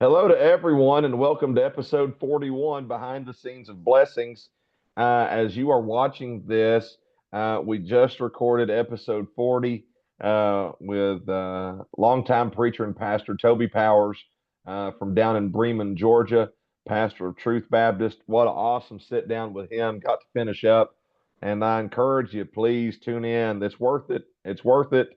Hello to everyone, and welcome to episode 41 Behind the Scenes of Blessings. As you are watching this, we just recorded episode 40 with longtime preacher and pastor Toby Powers from down in Bremen, Georgia, pastor of Truth Baptist. What an awesome sit down with him. Got to finish up, and I encourage you, please tune in. It's worth it. It's worth it.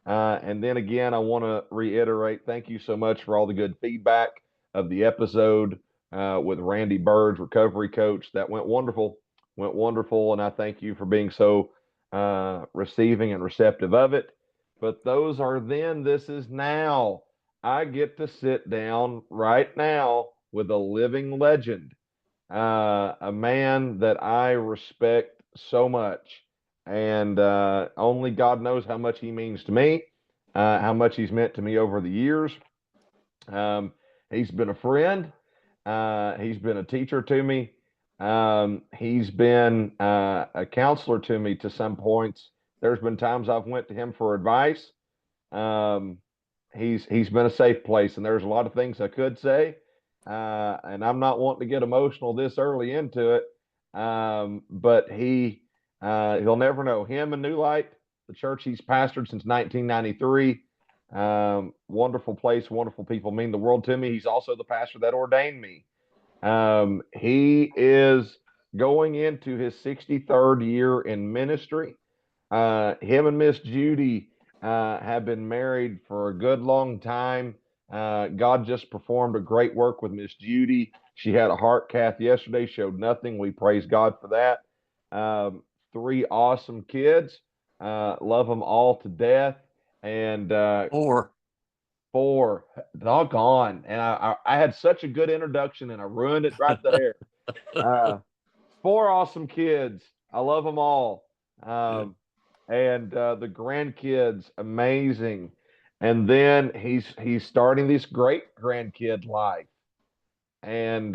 And then again, I want to reiterate thank you so much for all the good feedback of the episode with Randy Bird's recovery coach. That went wonderful. Went wonderful. And I thank you for being so receiving and receptive of it. But those are then, this is now. I get to sit down right now with a living legend, a man that I respect so much. And only God knows how much he means to me, how much he's meant to me over the years. He's been a friend. He's been a teacher to me. He's been a counselor to me to some points. There's been times I've went to him for advice. Um, he's been a safe place, and there's a lot of things I could say, and I'm not wanting to get emotional this early into it. But he'll never know. Him and New Light, the church he's pastored since 1993. Wonderful place, wonderful people, mean the world to me. He's also the pastor that ordained me. He is going into his 63rd year in ministry. Him and Miss Judy have been married for a good long time. God just performed a great work with Miss Judy. She had a heart cath yesterday, showed nothing. We praise God for that. Three awesome kids. Love them all to death. And Or four, doggone. And I had such a good introduction and I ruined it right there. Four awesome kids. I love them all. And the grandkids, amazing. And then he's starting this great grandkid life and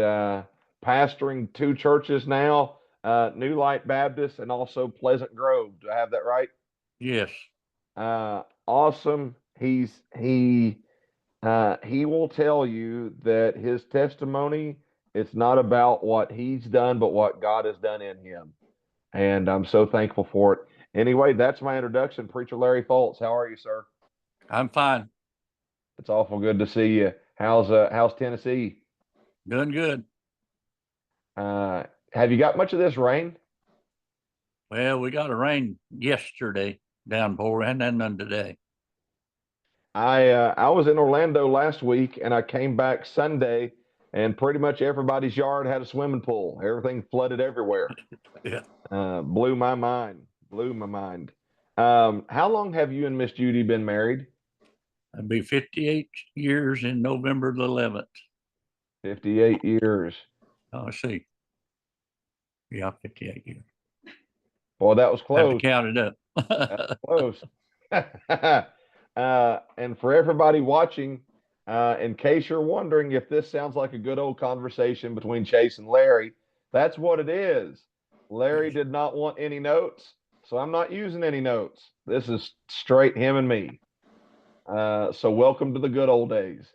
pastoring two churches now, New Light Baptist and also Pleasant Grove. Do I have that right? yes, Awesome. He will tell you that his testimony, it's not about what he's done, but what God has done in him. And I'm so thankful for it. Anyway, that's my introduction. Preacher Larry Fults, how are you, sir? I'm fine. It's awful good to see you. How's Tennessee? Doing good. Uh, have you got much of this rain? Well, we got a rain yesterday, downpour, and then none today. I was in Orlando last week and I came back Sunday and pretty much everybody's yard had a swimming pool. Everything flooded everywhere. Yeah, Blew my mind. Blew my mind. How long have you and Miss Judy been married? I'd be 58 years in November the 11th. 58 years. Oh, let's see. Yeah, 58 years. Boy, that was Have to close. count it up. That was close. And for everybody watching, in case you're wondering if this sounds like a good old conversation between Chase and Larry, that's what it is. Larry did not want any notes, so I'm not using any notes. This is straight him and me. So welcome to the good old days.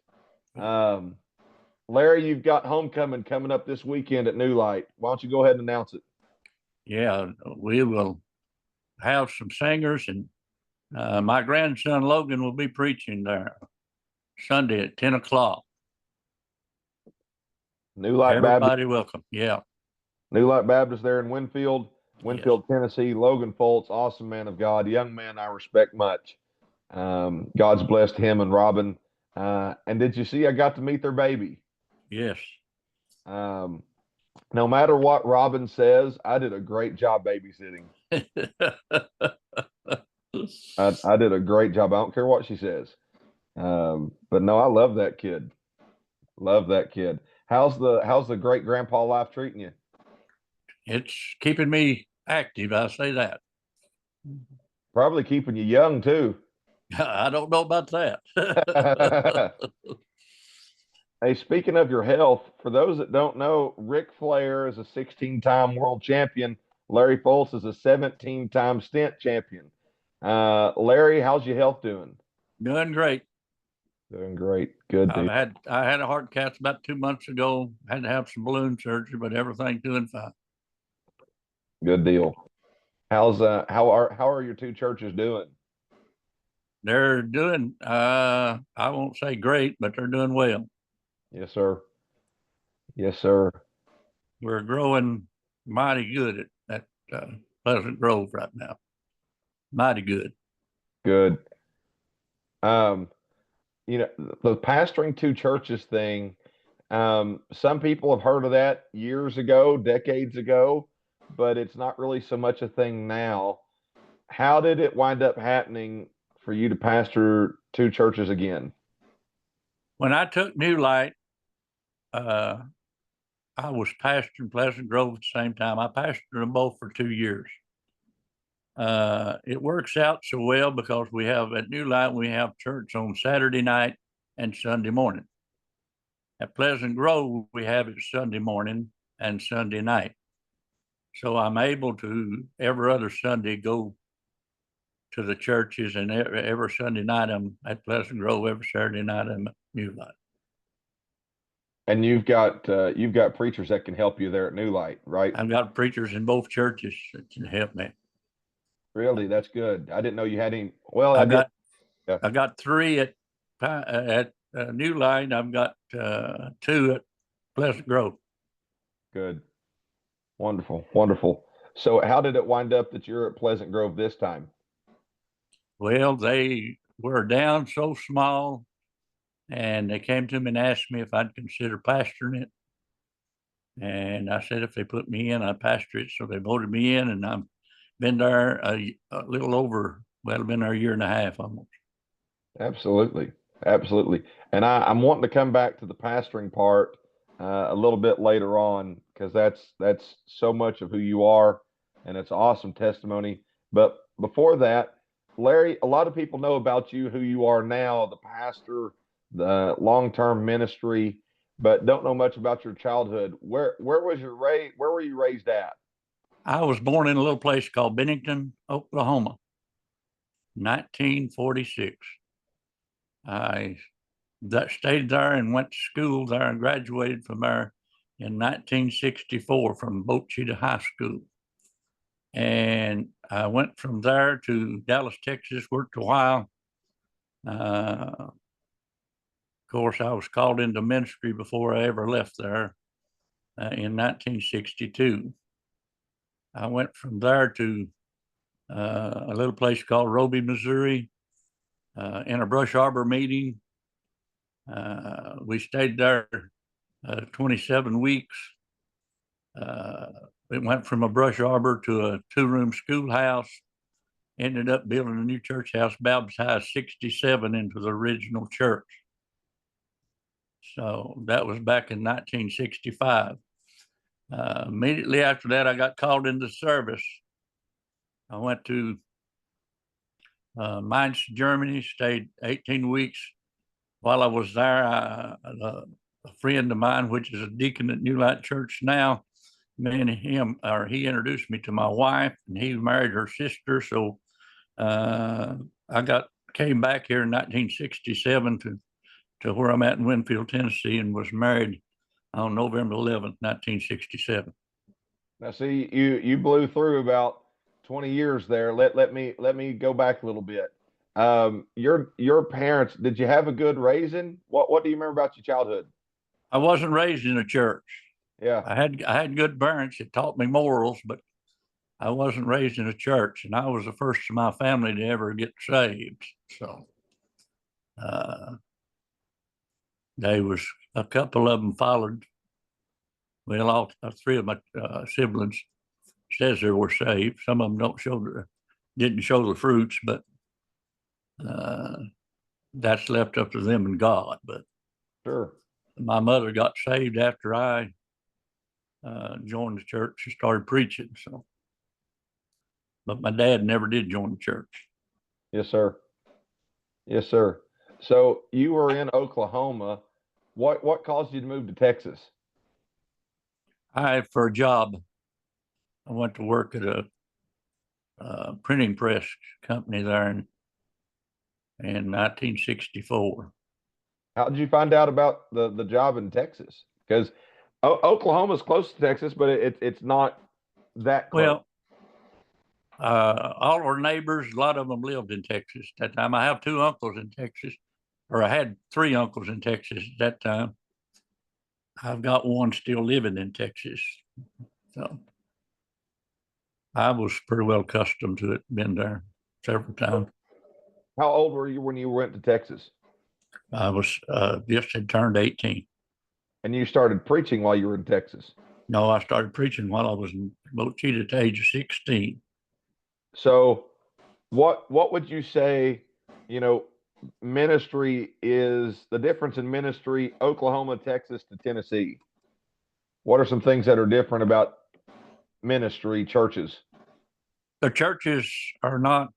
Um, Larry, you've got homecoming coming up this weekend at New Light. Why don't you go ahead and announce it? Yeah, we will have some singers, and my grandson Logan will be preaching there Sunday at 10 o'clock. New Light Baptist, Everybody welcome. Yeah. New Light Baptist there in Winfield, Yes. Tennessee. Logan Fults, awesome man of God, young man I respect much. God's blessed him and Robin. And did you see I got to meet their baby? Yes. Um, no matter what Robin says, I did a great job babysitting. I did a great job. I don't care what she says. But no, I love that kid. Love that kid. How's the great grandpa life treating you? It's keeping me active. I'll say that. Probably keeping you young too. I don't know about that. Hey, speaking of your health, for those that don't know, Ric Flair is a 16-time world champion. Larry Fultz is a 17-time stint champion. Larry, how's your health doing? Doing great. Doing great. Good deal. I had a heart cath about 2 months ago. Had to have some balloon surgery, but everything's doing fine. Good deal. How are your two churches doing? They're doing I won't say great, but they're doing well. Yes, sir. Yes, sir. We're growing mighty good at Pleasant Grove right now. Mighty good. Good. Um, the pastoring two churches thing, some people have heard of that years ago, decades ago, but it's not really so much a thing now. How did it wind up happening for you to pastor two churches again? When I took New Light, uh, I was pastoring Pleasant Grove at the same time. I pastored them both for 2 years. It works out so well because we have at New Light, we have church on Saturday night and Sunday morning. At Pleasant Grove, we have it Sunday morning and Sunday night. So I'm able to every other Sunday go to the churches, and every Sunday night I'm at Pleasant Grove. Every Saturday night I'm at New Light. And you've got preachers that can help you there at New Light, right? I've got preachers in both churches that can help me. Really, that's good. I didn't know you had any. Well, I I did. got Yeah, I got three at New Light. I've got two at Pleasant Grove. good. Wonderful, wonderful. So, how did it wind up that you're at Pleasant Grove this time? Well, they were down so small, and they came to me and asked me if I'd consider pastoring it. And I said if they put me in, I'd pastor it. So they voted me in, and I've been there a little over. Well, I've been there a year and a half almost. Absolutely, absolutely. And I'm wanting to come back to the pastoring part a little bit later on because that's so much of who you are, and it's awesome testimony. But before that, Larry, a lot of people know about you, who you are now, the pastor, the long-term ministry, but don't know much about your childhood. Where was your Where were you raised at? I was born in a little place called Bennington, Oklahoma, 1946. I stayed there and went to school there and graduated from there in 1964 from Boat Cheetah High School. And I went from there to Dallas, Texas, worked a while. Of course, I was called into ministry before I ever left there in 1962. I went from there to a little place called Roby, Missouri, in a brush arbor meeting. We stayed there 27 weeks. It went from a brush arbor to a two-room schoolhouse. Ended up building a new church house, baptized 67 into the original church. So that was back in 1965. Immediately after that, I got called into service. I went to Mainz, Germany, stayed 18 weeks. While I was there, a friend of mine, which is a deacon at New Light Church now, me and him, or he introduced me to my wife, and he married her sister. So I came back here in 1967 to where I'm at in Winfield, Tennessee, and was married on November 11th, 1967. Now, see, you blew through about 20 years there. Let me go back a little bit. Your parents, did you have a good raising? What do you remember about your childhood? I wasn't raised in a church. Yeah, I had good parents that taught me morals, but I wasn't raised in a church, and I was the first of my family to ever get saved. So uh, they was a couple of them followed. Well, all three of my siblings says they were saved. Some of them didn't show the fruits, but uh, that's left up to them and God. But sure. my mother got saved after I joined the church and started preaching. So, but my dad never did join the church. Yes, sir. Yes, sir. So you were in Oklahoma. What caused you to move to Texas? For a job, I went to work at a printing press company there in 1964. How did you find out about the job in Texas? Because Oklahoma's close to Texas, but it's not that close. Well, all our neighbors, a lot of them lived in Texas at that time. I have two uncles in Texas, or I had three uncles in Texas at that time. I've got one still living in Texas. So I was pretty well accustomed to it, been there several times. How old were you when you went to Texas? I was just had turned 18. And you started preaching while you were in Texas. No, I started preaching while I was in Boat Cheetah at the age of 16. So what would you say, you know, ministry is the difference in ministry, Oklahoma, Texas to Tennessee? What are some things that are different about ministry churches? The churches are not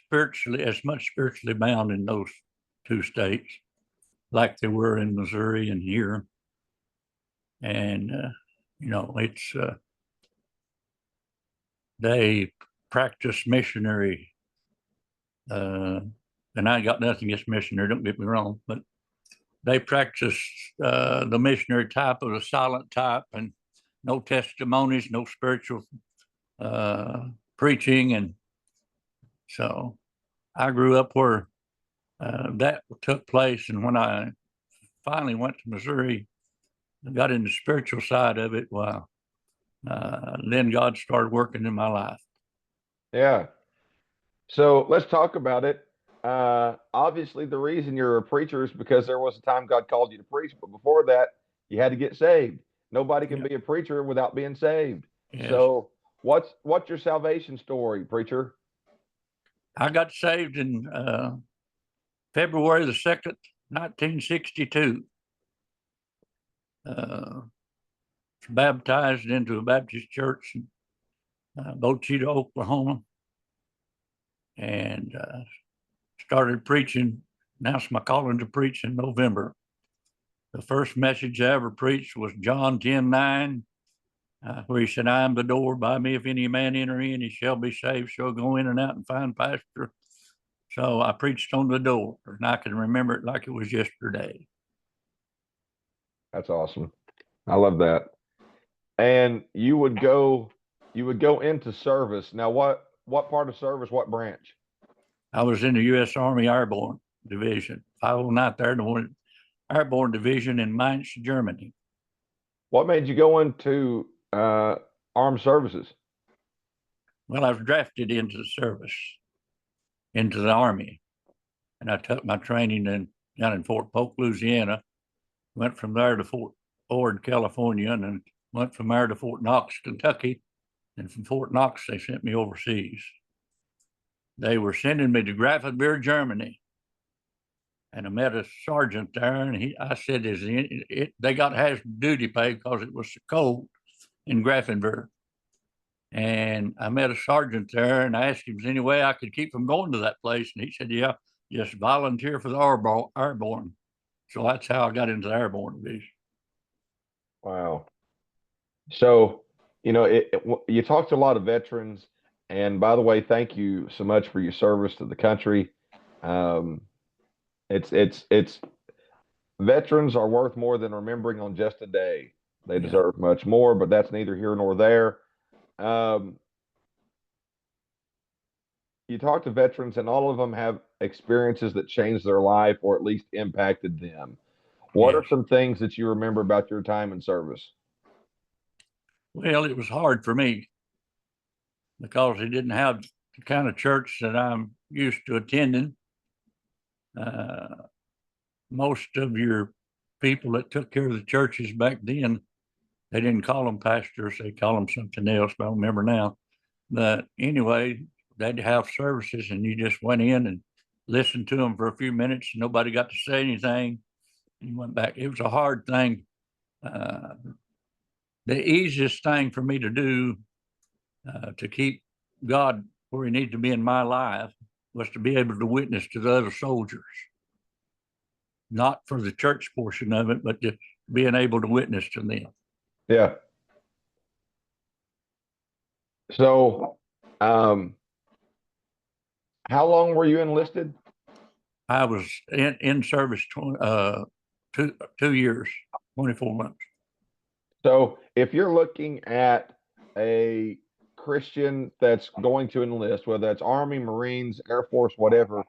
spiritually as much spiritually bound in those two states like they were in Missouri and here. And it's they practice missionary. And I got nothing against missionary. Don't get me wrong, but they practice the missionary type of the silent type, and no testimonies, no spiritual preaching. And so I grew up where that took place. And when I finally went to Missouri, I got into the spiritual side of it. Wow. Then God started working in my life. Yeah. So let's talk about it. Obviously, the reason you're a preacher is because there was a time God called you to preach, but before that, you had to get saved. Nobody can Yeah. be a preacher without being saved. Yes. So, what's your salvation story, preacher? I got saved in February the 2nd, 1962. Baptized into a Baptist church in Boat Cheetah, Oklahoma, and started preaching. Announced my calling to preach in November. The first message I ever preached was John 10:9, where he said, I am the door. By me, if any man enter in, he shall be saved, shall go in and out and find pasture. So I preached on the door, and I can remember it like it was yesterday. That's awesome. I love that. And you would go into service. Now, what part of service? What branch? I was in the U.S. Army Airborne Division, 509th Airborne Division in Mainz, Germany. What made you go into armed services? Well, I was drafted into the service, into the Army, and I took my training down in Fort Polk, Louisiana. Went from there to Fort Ord, California, and then went from there to Fort Knox, Kentucky. And from Fort Knox, they sent me overseas. They were sending me to Grafenberg, Germany. And I met a sergeant there, and I said, they got hazard duty pay because it was so cold in Grafenberg. And I met a sergeant there, and I asked him, is there any way I could keep from going to that place? And he said, yeah, just volunteer for the Airborne. So that's how I got into the Airborne Division. Wow. So, you talked to a lot of veterans, and by the way, thank you so much for your service to the country. Um, it's veterans are worth more than remembering on just a day. They Yeah. deserve much more, but that's neither here nor there. Um, you talk to veterans, and all of them have experiences that changed their life or at least impacted them. What are Yes. some things that you remember about your time in service? Well, it was hard for me because he didn't have the kind of church that I'm used to attending. Most of your people that took care of the churches back then, they didn't call them pastors, they call them something else, but I don't remember now. But anyway, they'd have services and you just went in and listened to them for a few minutes. And nobody got to say anything. And you went back. It was a hard thing. Uh, the easiest thing for me to do to keep God where he needed to be in my life was to be able to witness to the other soldiers, not for the church portion of it, but just being able to witness to them. Yeah. So, how long were you enlisted? I was in service 2 years, 24 months. So if you're looking at a Christian that's going to enlist, whether that's Army, Marines, Air Force, whatever,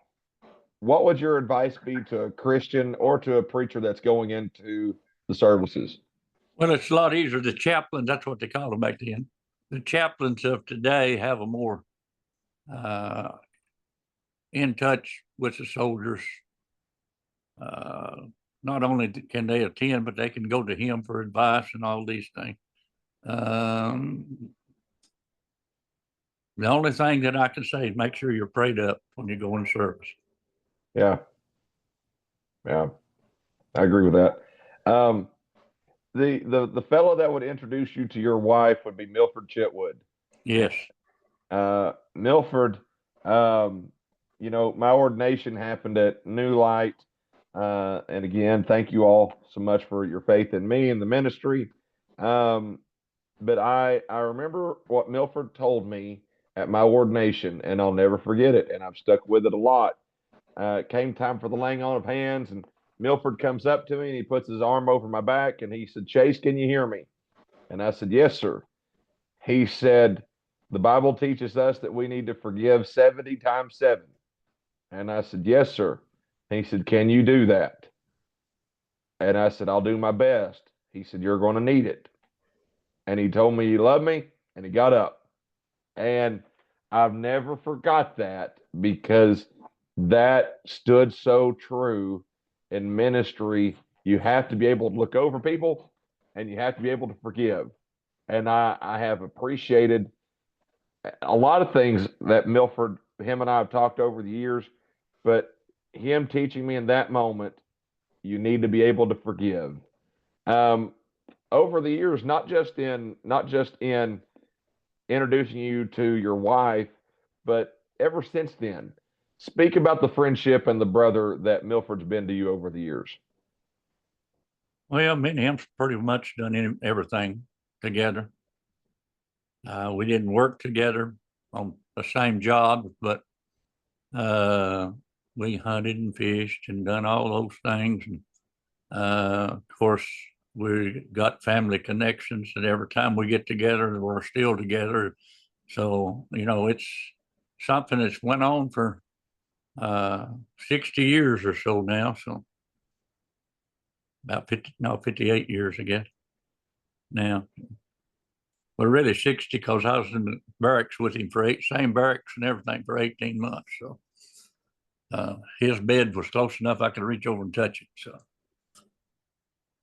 what would your advice be to a Christian or to a preacher that's going into the services? Well, it's a lot easier. The chaplains, that's what they called them back then. The chaplains of today have a more in touch with the soldiers. Not only can they attend, but they can go to him for advice and all these things. The only thing that I can say is make sure you're prayed up when you go in service. Yeah. Yeah. I agree with that. The fellow that would introduce you to your wife would be Milford Chitwood. Yes. Milford, my ordination happened at New Light. And again, thank you all so much for your faith in me and the ministry. But I remember what Milford told me at my ordination, and I'll never forget it. And I've stuck with it a lot. It came time for the laying on of hands, and Milford comes up to me and he puts his arm over my back and he said, "Chase, can you hear me?" And I said, "Yes, sir." He said, "The Bible teaches us that we need to forgive 70 times 7." And I said, "Yes, sir." And he said, "Can you do that?" And I said, "I'll do my best." He said, "You're going to need it." And he told me he loved me and he got up. And I've never forgot that because that stood so true in ministry. You have to be able to look over people and you have to be able to forgive. And I have appreciated a lot of things that Milford, him and I have talked over the years, but him teaching me in that moment, you need to be able to forgive. Um, Over the years, not just in introducing you to your wife, but ever since then, speak about the friendship and the brother that Milford's been to you over the years. Well, me and him's pretty much done everything together. We didn't work together on the same job, but we hunted and fished and done all those things. And of course, we got family connections, and every time we get together, we're still together. So, it's something that's went on for 60 years or so now. So about 58 years, I guess now. Well, really 60 because I was in the barracks with him same barracks and everything for 18 months. So his bed was close enough I could reach over and touch it. So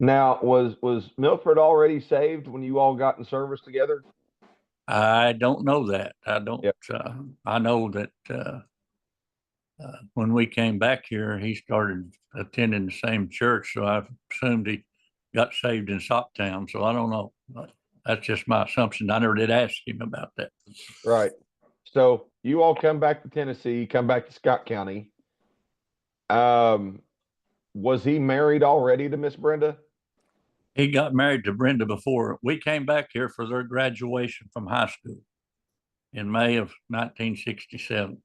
Now, was Milford already saved when you all got in service together? I don't know that. I don't. Yep. I know that when we came back here, he started attending the same church. So I assumed he got saved in Socktown. So I don't know. That's just my assumption. I never did ask him about that. Right. So you all come back to Tennessee, come back to Scott County. Was he married already to Miss Brenda? He got married to Brenda before we came back here for their graduation from high school in May of 1967.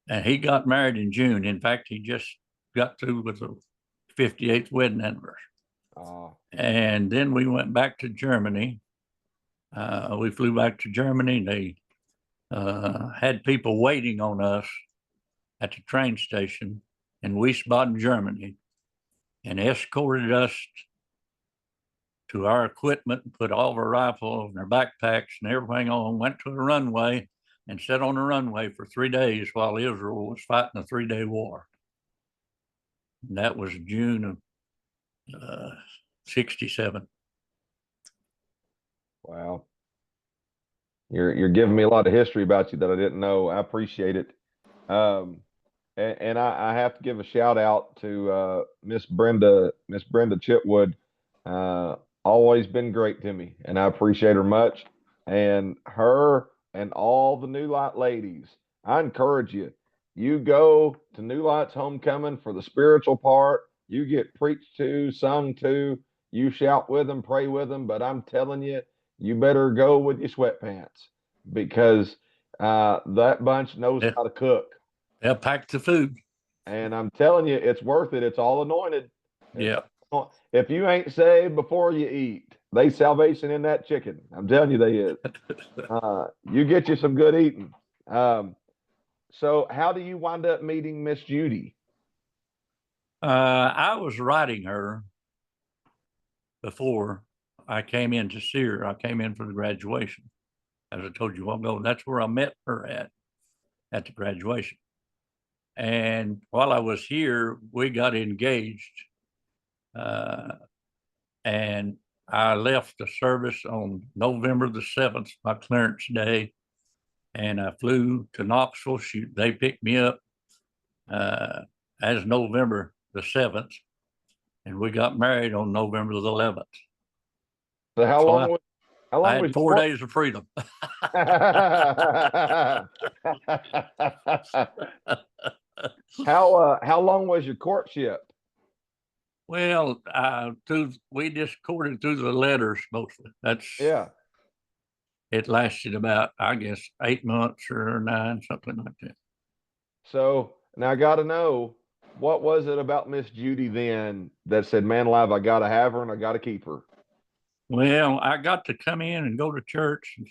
And he got married in June. In fact, he just got through with the 58th wedding anniversary. And then we went back to Germany. We flew back to Germany. They had people waiting on us at the train station in Wiesbaden, Germany, and escorted us to our equipment and put all of our rifles and our backpacks and everything on, went to the runway and sat on the runway for 3 days while Israel was fighting a 3-day war. And that was June of 67. Wow. You're giving me a lot of history about you that I didn't know. I appreciate it. And I have to give a shout out to Miss Brenda Chitwood. Always been great to me, and I appreciate her much. And her and all the New Light ladies, I encourage you. You go to New Light's homecoming for the spiritual part. You get preached to, sung to. You shout with them, pray with them. But I'm telling you, you better go with your sweatpants because that bunch knows how to cook. They'll pack the food. And I'm telling you, it's worth it. It's all anointed. It's Yeah. if you ain't saved before you eat, there's salvation in that chicken. I'm telling you, they is. You get you some good eating. So, how do you wind up meeting Miss Judy? I was writing her before I came in to see her. I came in for the graduation. As I told you a while ago, that's where I met her at the graduation. And while I was here, we got engaged. Uh, and I left the service on November the 7th, my clearance day. And I flew to Knoxville. They picked me up uh, as November the 7th. And we got married on November the 11th. So, So I, how I long had was 4 days of freedom. how long was your courtship? Well, we just courted through the letters mostly. Yeah. It lasted about, I guess, 8 months or 9, something like that. So now I got to know, what was it about Miss Judy then that said, "Man, alive, I got to have her and I got to keep her"? Well, I got to come in and go to church and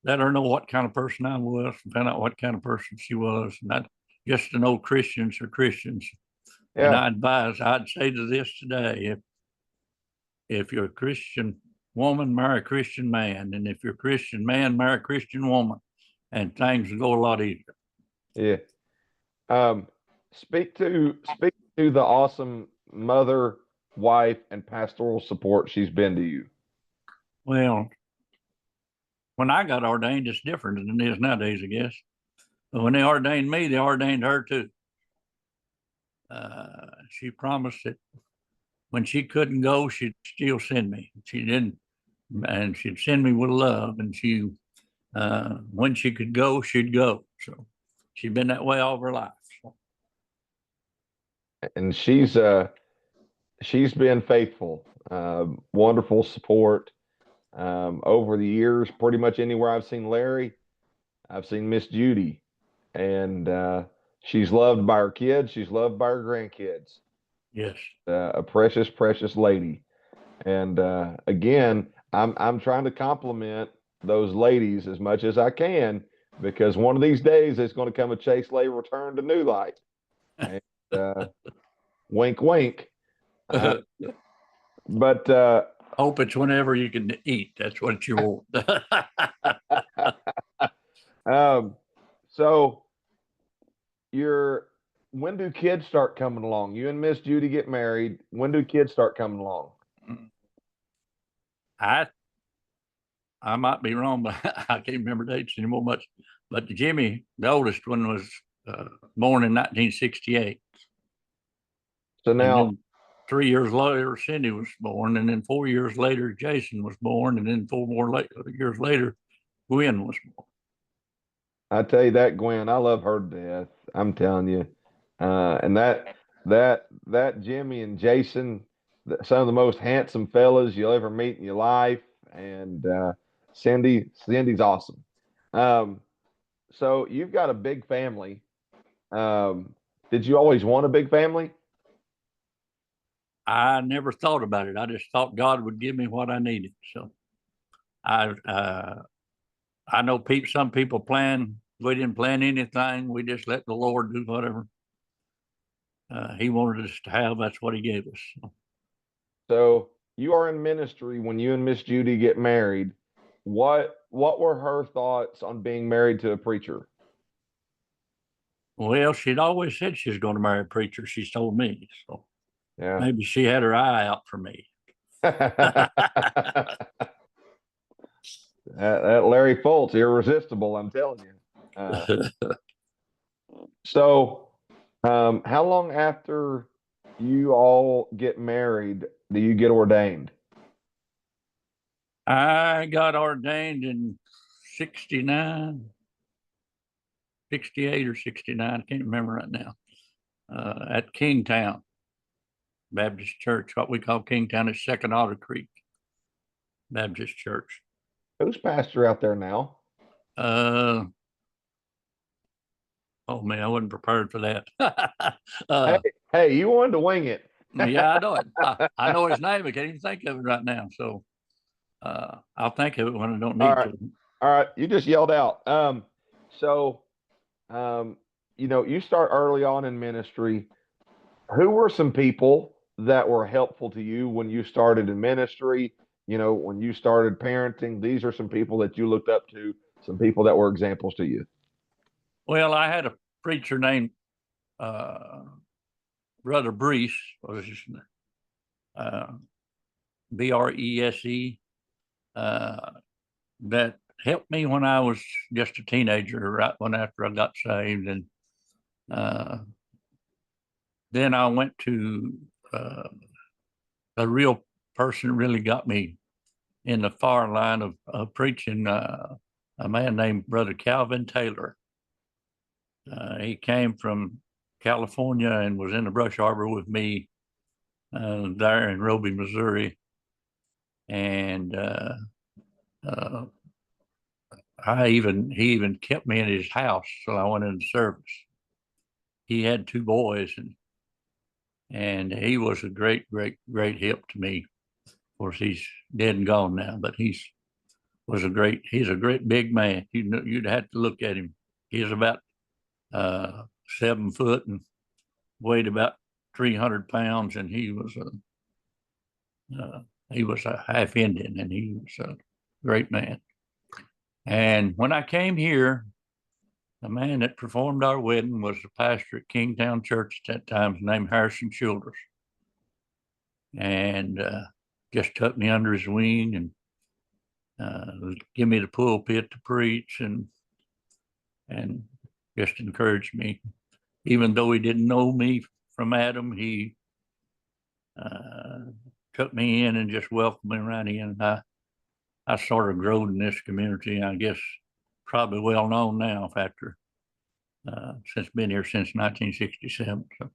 let her know what kind of person I was and find out what kind of person she was. Not just to know Christians are Christians. And Yeah. I'd say to this today, if you're a Christian woman, marry a Christian man. And if you're a Christian man, marry a Christian woman. And things will go a lot easier. Yeah. Um, speak to the awesome mother, wife, and pastoral support she's been to you. Well, when I got ordained, it's different than it is nowadays, I guess. But when they ordained me, they ordained her too. She promised that when she couldn't go, she'd still send me. She didn't, and she'd send me with love. And when she could go, she'd go. So she'd been that way all of her life. So, And she's been faithful, wonderful support over the years. Pretty much anywhere I've seen Larry, I've seen Miss Judy, and she's loved by her kids. She's loved by her grandkids. yes. A precious, precious lady. And again, I'm trying to compliment those ladies as much as I can, because one of these days there's going to come a Chase Lay return to new light. And wink, wink. Uh, but Hope it's whenever you can eat. That's what you want. um, so you're when do kids start coming along? You and Miss Judy get married. When do kids start coming along? I I might be wrong, but I can't remember dates anymore much. But Jimmy, the oldest one, was born in 1968. So And now, then 3 years later, Cindy was born. And then 4 years later, Jason was born. And then years later, Gwen was born. I tell you that Gwen, I love her to death. I'm telling you, and that Jimmy and Jason, some of the most handsome fellas you'll ever meet in your life, and Cindy's awesome. Um, so you've got a big family. Um, did you always want a big family? I never thought about it. I just thought God would give me what I needed. So I uh, I know some people plan. We didn't plan anything. We just let the Lord do whatever He wanted us to have. That's what He gave us. So, So you are in ministry when you and Miss Judy get married. What were her thoughts on being married to a preacher? well, she'd always said she was going to marry a preacher. She's told me. So Yeah. maybe she had her eye out for me. That Larry Fults, irresistible, I'm telling you. So, how long after you all get married do you get ordained? I got ordained in 69, 68 or 69. I can't remember right now. At Kingtown Baptist Church, what we call Kingtown is Second Otter Creek Baptist Church. Who's pastor out there now? Uh, Oh man, I wasn't prepared for that. Hey, hey, you wanted to wing it. Yeah, I know it. I know his name. I can't even think of it right now. So I'll think of it when I don't All need right. to. All right. You just yelled out. So, um, you start early on in ministry. Who were some people that were helpful to you when you started in ministry? When you started parenting, these are some people that you looked up to, some people that were examples to you. Well, I had a preacher named uh, Brother Brees, was his name, Brese, uh, that helped me when I was just a teenager, right when after I got saved. And uh, then I went to uh, a real person really got me in the far line of preaching, a man named Brother Calvin Taylor. He came from California and was in the brush arbor with me there in Roby, Missouri. And uh, he even kept me in his house till I went into service. He had two boys, and he was a great, great, great help to me. Of course, he's dead and gone now, but he's a great big man. You'd have to look at him. He's about 7 foot and weighed about 300 pounds, and he was a half Indian, and he was a great man. And when I came here, the man that performed our wedding was the pastor at Kingtown Church at that time, named Harrison Childers, and just took me under his wing and give me the pulpit to preach and just encouraged me. Even though he didn't know me from Adam, he took me in and just welcomed me right in. I sort of growed in this community. I guess probably well known now after since been here since 1967. So.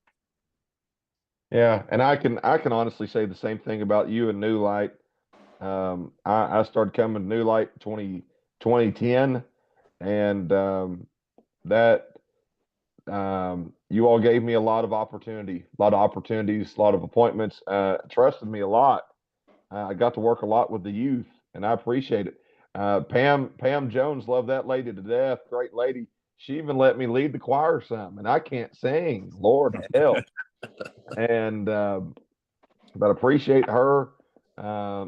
Yeah, and I can honestly say the same thing about you and New Light. I started coming to New Light 2010, and that you all gave me a lot of opportunity, a lot of opportunities, a lot of appointments, trusted me a lot. I got to work a lot with the youth, and I appreciate it. Pam Jones, love that lady to death. Great lady. She even let me lead the choir some, and I can't sing. Lord help. And but appreciate her,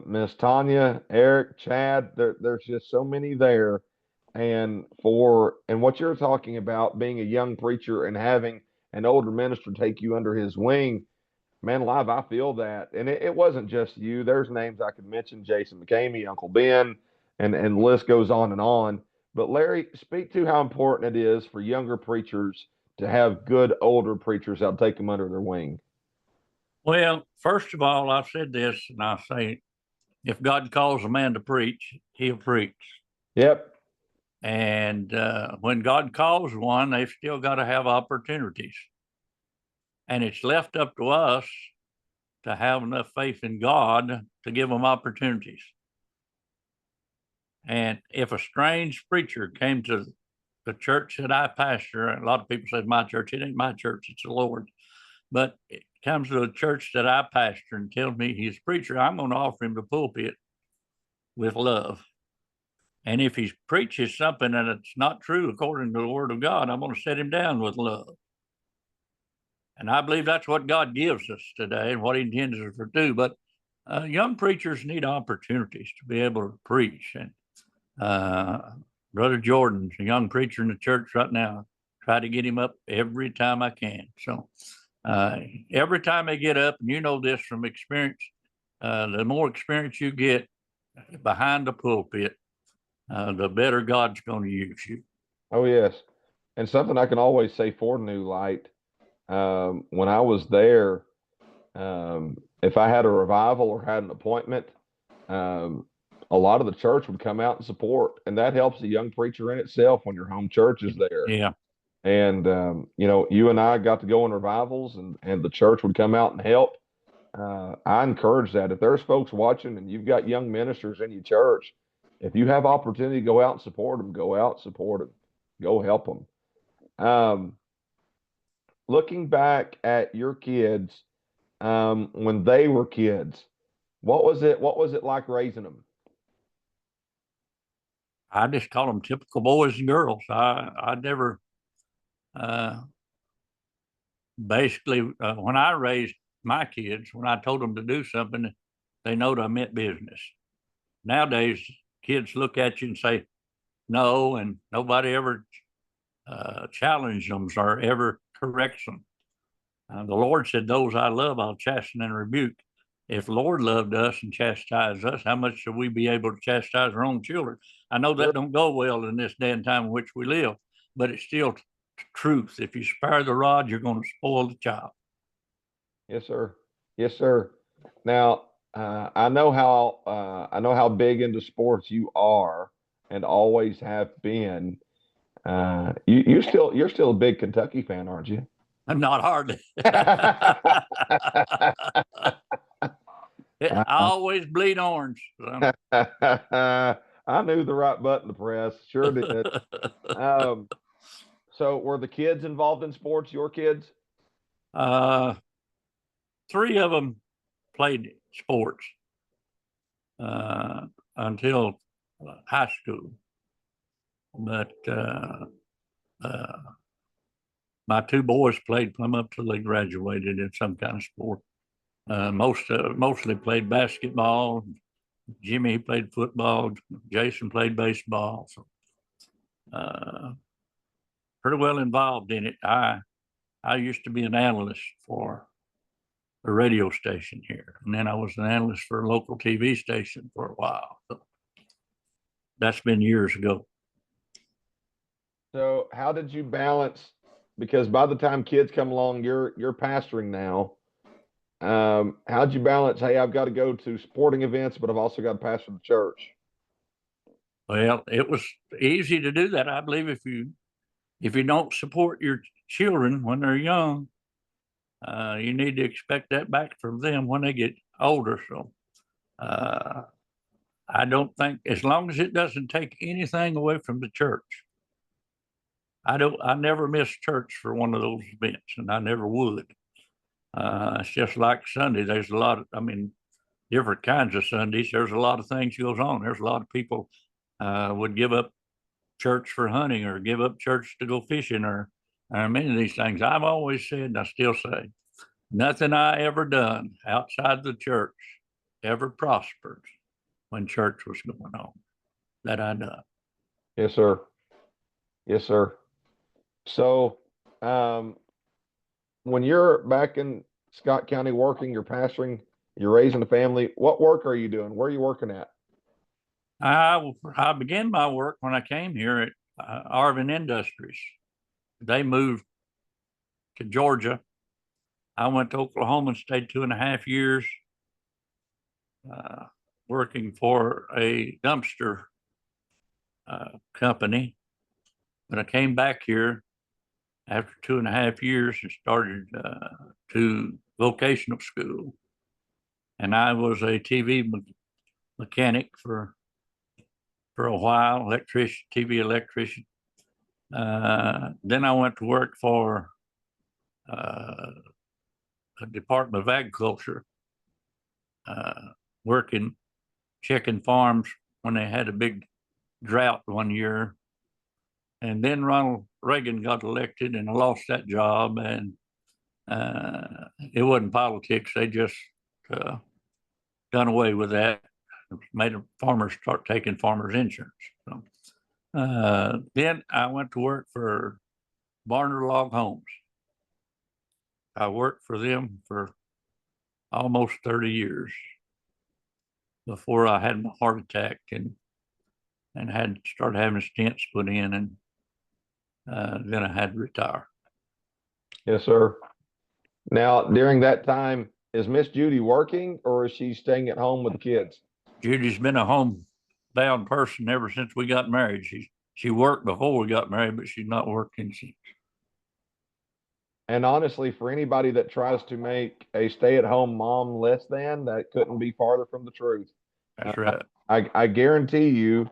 Miss Tanya, Eric, Chad. There's just so many there, and what you're talking about, being a young preacher and having an older minister take you under his wing, man, live, I feel that. And it wasn't just you. There's names I could mention: Jason McCamey, Uncle Ben, and the list goes on and on. But Larry, speak to how important it is for younger preachers to have good older preachers that'll take them under their wing. Well, first of all, I've said this, and I say, if God calls a man to preach, he'll preach. Yep. And when God calls one, they've still got to have opportunities. And it's left up to us to have enough faith in God to give them opportunities. And if a strange preacher came to the church that I pastor, and a lot of people say my church, it ain't my church, it's the Lord. But it comes to a church that I pastor and tells me he's a preacher, I'm going to offer him the pulpit with love. And if he preaches something and it's not true according to the word of God, I'm going to set him down with love. And I believe that's what God gives us today and what he intends us to do. But young preachers need opportunities to be able to preach. And Brother Jordan's a young preacher in the church right now. Try to get him up every time I can. So every time they get up, and you know this from experience, the more experience you get behind the pulpit, the better God's going to use you. Oh yes. And something I can always say for New Light, when I was there, if I had a revival or had an appointment, um, a lot of the church would come out and support, and that helps a young preacher in itself when your home church is there. Yeah. And you and I got to go in revivals, and the church would come out and help. I encourage that. If there's folks watching and you've got young ministers in your church, if you have opportunity to go out and support them, go out and support them, go help them. Um, Looking back at your kids, when they were kids, what was it like raising them? I just call them typical boys and girls. I never uh, basically when I raised my kids, when I told them to do something, they knowed I meant business. Nowadays, kids look at you and say no, and nobody ever challenges them or ever corrects them. The Lord said, "Those I love, I'll chasten and rebuke." If the Lord loved us and chastised us, how much should we be able to chastise our own children? I know Sure. that don't go well in this day and time in which we live, but it's still truth. If you spare the rod, you're going to spoil the child. Yes, sir. Yes, sir. Now, I know how big into sports you are and always have been. You're still a big Kentucky fan, aren't you? Not hardly. I always bleed orange. I knew the right button to press. Sure did. Um, so were the kids involved in sports? Your kids? uh, Three of them played sports uh, until high school, but uh, my two boys played plumb up till they graduated in some kind of sport. Mostly played basketball. Jimmy played football. Jason played baseball. So uh, pretty well involved in it. I used to be an analyst for a radio station here, and then I was an analyst for a local TV station for a while. So that's been years ago. So how did you balance? Because by the time kids come along, you're pastoring now. How'd you balance? Hey, I've got to go to sporting events, but I've also got to pastor the church. Well, it was easy to do that. I believe if you don't support your children when they're young, you need to expect that back from them when they get older. So uh, I don't think, as long as it doesn't take anything away from the church, I never miss church for one of those events, and I never would. It's just like Sunday. There's a lot of, I mean, different kinds of Sundays. There's a lot of things goes on. There's a lot of people would give up church for hunting or give up church to go fishing or many of these things. I've always said, and I still say, nothing I ever done outside the church ever prospered when church was going on that I done. Yes, sir. Yes, sir. So, um, when you're back in Scott County working, you're pastoring, you're raising a family. What work are you doing? Where are you working at? I began my work when I came here at Arvin Industries. They moved to Georgia. I went to Oklahoma and stayed 2.5 years uh, working for a dumpster company. But I came back here after 2.5 years and started to vocational school. And I was a TV mechanic for a while, electrician, TV electrician. Then I went to work for uh, a Department of Agriculture, uh, working, checking farms when they had a big drought one year. And then Ronald Reagan got elected, and I lost that job. And it wasn't politics; they just uh, done away with that. Made farmers start taking farmers insurance. So, then I went to work for Barner Log Homes. I worked for them for almost 30 years before I had my heart attack and had started having stents put in, and then I had to retire. Yes, sir. Now, during that time, is Miss Judy working or is she staying at home with the kids? Judy's been a homebound person ever since we got married. She worked before we got married, but she's not working since. And honestly, for anybody that tries to make a stay-at-home mom less than, that couldn't be farther from the truth. Uh, That's right. I guarantee you,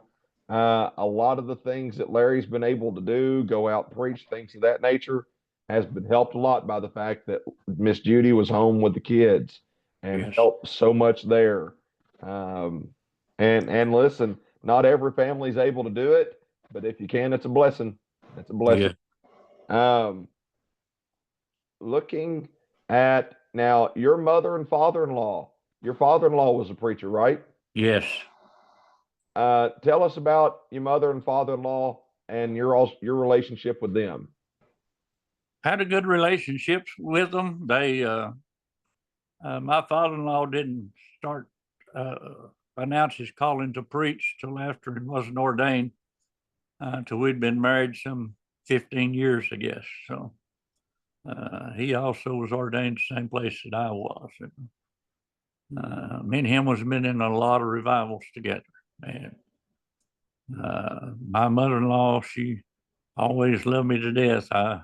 A lot of the things that Larry's been able to do, go out, preach, things of that nature, has been helped a lot by the fact that Miss Judy was home with the kids and Yes. helped so much there. Um, and listen, not every family's able to do it, but if you can, it's a blessing. It's a blessing. Yeah. Um, Looking at now, your mother and father-in-law. Your father-in-law was a preacher, right? Yes. Tell us about your mother and father-in-law and your relationship with them. Had a good relationships with them. They, my father-in-law didn't start uh, announce his calling to preach till after he wasn't ordained, till we'd been married some 15 years, I guess. So he also was ordained the same place that I was. And, me and him was been in a lot of revivals together. And my mother-in-law, she always loved me to death. I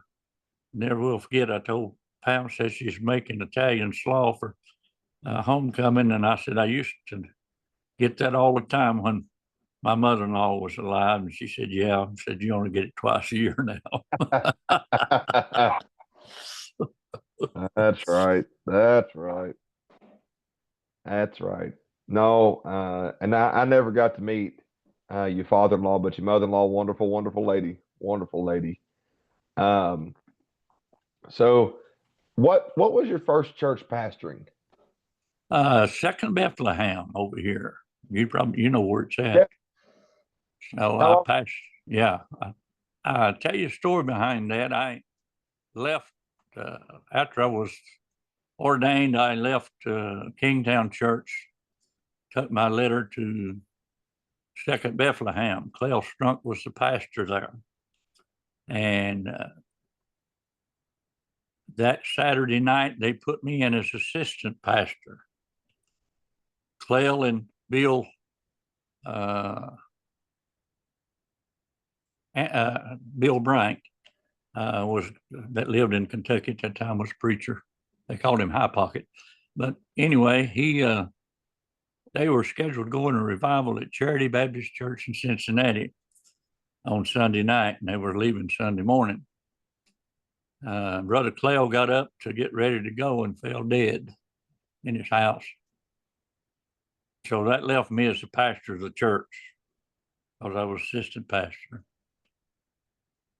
never will forget. I told Pam, said she's making Italian slaw for homecoming, and I said I used to get that all the time when my mother-in-law was alive, and she said, "Yeah." I said, "You only get it twice a year now." That's right. That's right. That's right. No, and I never got to meet your father-in-law, but your mother-in-law, wonderful, wonderful lady, wonderful lady. Um, so what was your first church pastoring? Second Bethlehem over here. You know where it's Yeah. at. So How I long? passed. Yeah, I tell you a story behind that. I left uh, after I was ordained. I left Kingtown Church, took my letter to Second Bethlehem. Clell Strunk was the pastor there, and that Saturday night they put me in as assistant pastor. Clell and Bill uh, Bill Brank was that lived in Kentucky at that time, was a preacher. They called him High Pocket. But anyway, they were scheduled to go in a revival at Charity Baptist Church in Cincinnati on Sunday night, and they were leaving Sunday morning. Brother Clell got up to get ready to go and fell dead in his house. So that left me as the pastor of the church because I was assistant pastor.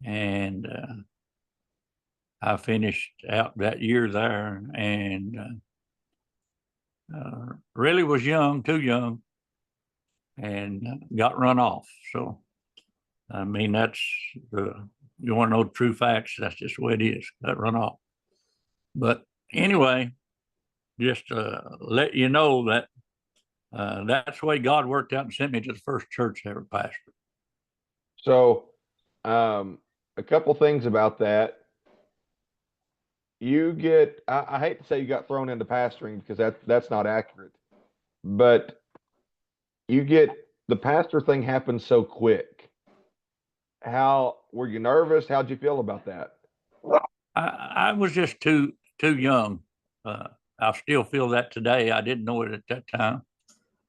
And I finished out that year there and really was young, too young, and got run off. So, I mean, you want to know the true facts, that's just the way it is, got run off. But anyway, just let you know that that's the way God worked out and sent me to the first church I ever pastored. So, um, a couple things about that. I hate to say you got thrown into pastoring because that's not accurate, but you get the pastor thing happens so quick. How were you nervous? How'd you feel about that? I was just too young. Uh, I still feel that today. I didn't know it at that time,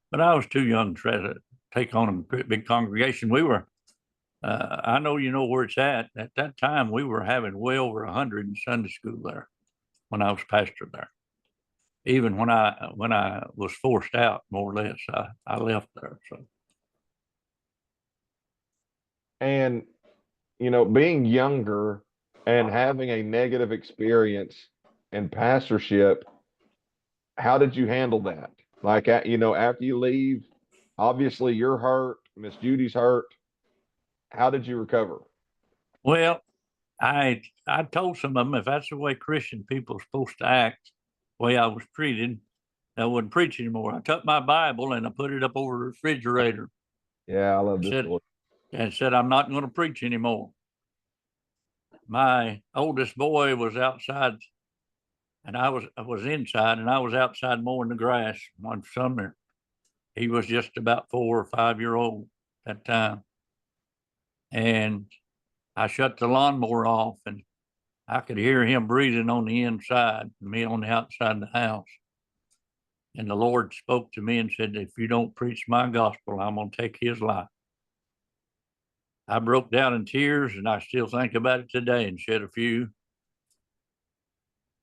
but I was too young to try to take on a big congregation. I know you know where it's at. At that time, we were having way over 100 in Sunday school there when I was pastor there. Even when I was forced out, more or less, I left there. So And being younger and having a negative experience in pastorship, how did you handle that? Like, after you leave, obviously you're hurt, Miss Judy's hurt. How did you recover? well, I told some of them if that's the way Christian people are supposed to act, the way I was treated, I wouldn't preach anymore. I took my Bible and I put it up over the refrigerator Yeah, I love and this said story. and said I'm not going to preach anymore. My oldest boy was outside and I was inside and I was outside mowing the grass one summer. He was just about 4 or 5 year old at that time. And I shut the lawnmower off and I could hear him breathing on the inside, me on the outside of the house. And the Lord spoke to me and said, if you don't preach my gospel, I'm going to take his life. I broke down in tears, and I still think about it today and shed a few.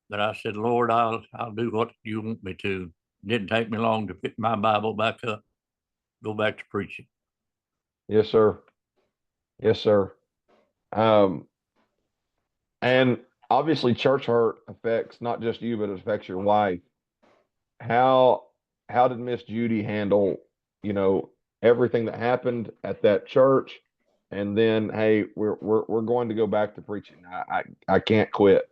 But I said, Lord, I'll do what you want me to. It didn't take me long to pick my Bible back up, go back to preaching. Yes, sir. Yes, sir. Um, and obviously, church hurt affects not just you, but it affects your wife. How how did Miss Judy handle, you know, everything that happened at that church, and then hey, we're going to go back to preaching. I can't quit.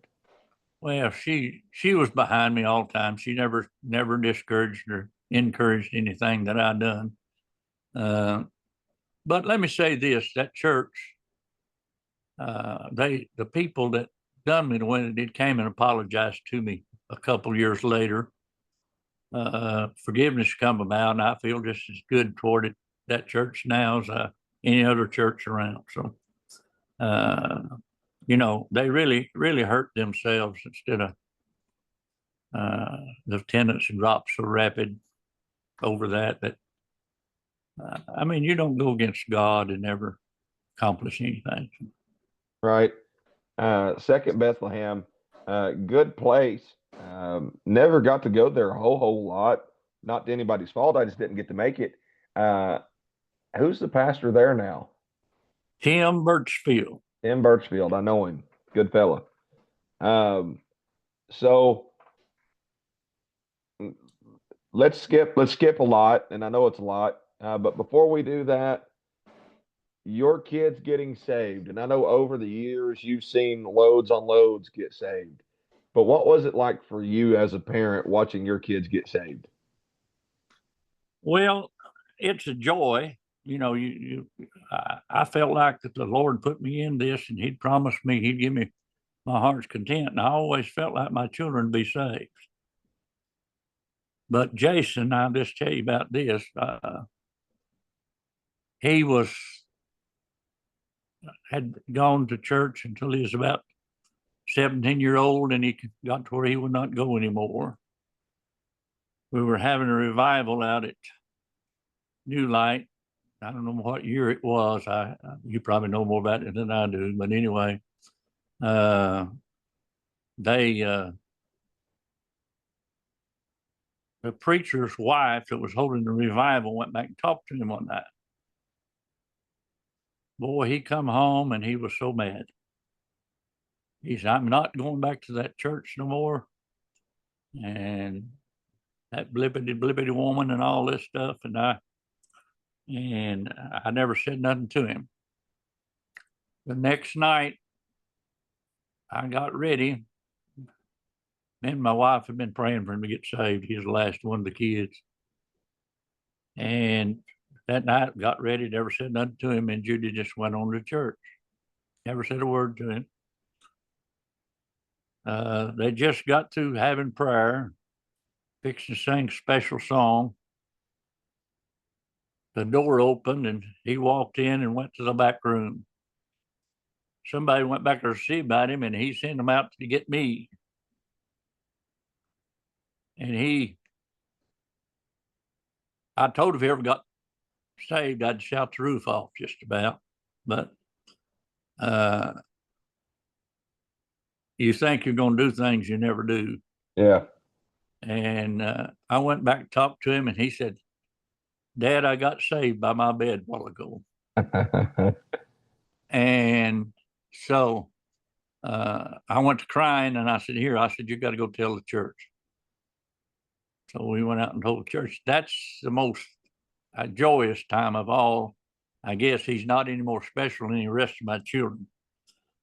Well, she was behind me all the time. She never discouraged or encouraged anything that I done. But let me say this: that church, the people that done me the way they did came and apologized to me a couple years later. Forgiveness come about, and I feel just as good toward it that church now as any other church around. So, uh, they really hurt themselves instead of the attendance dropped so rapid over that. I mean, you don't go against God and never accomplish anything. Right. Second Bethlehem, good place. Never got to go there a whole lot. Not to anybody's fault. I just didn't get to make it. Uh, who's the pastor there now? Tim Birchfield. In Birchfield. I know him. Good fella. Um, so let's skip a lot, and I know it's a lot. But before we do that, your kids getting saved, and I know over the years you've seen loads on loads get saved. But what was it like for you as a parent watching your kids get saved? Well, it's a joy. I felt like that the Lord put me in this, and He'd promised me He'd give me my heart's content, and I always felt like my children would be saved. But Jason, I'll just tell you about this. He had gone to church until he was about 17-year-old, and he got to where he would not go anymore. We were having a revival out at New Light. I don't know what year it was. You probably know more about it than I do. But anyway, uh, they the preacher's wife that was holding the revival went back and talked to him one night. Boy, he come home and he was so mad. He said, "I'm not going back to that church no more." And that blippity woman and all this stuff. And I never said nothing to him. The next night, I got ready. Me and my wife had been praying for him to get saved. He was the last one of the kids. And that night, got ready, never said nothing to him. And Judy just went on to church. Never said a word to him. They just got through having prayer, fixed to sing a special song. The door opened and he walked in and went to the back room. Somebody went back there to see about him, and he sent them out to get me. And I told him if he ever got saved, I'd shout the roof off just about. But you think you're going to do things you never do. Yeah. And I went back and talked to him, and he said, "Dad, I got saved by my bed a while ago." And so I went to crying, and I said, "You got to go tell the church." So we went out and told the church. That's the most joyous time of all. I guess he's not any more special than the rest of my children,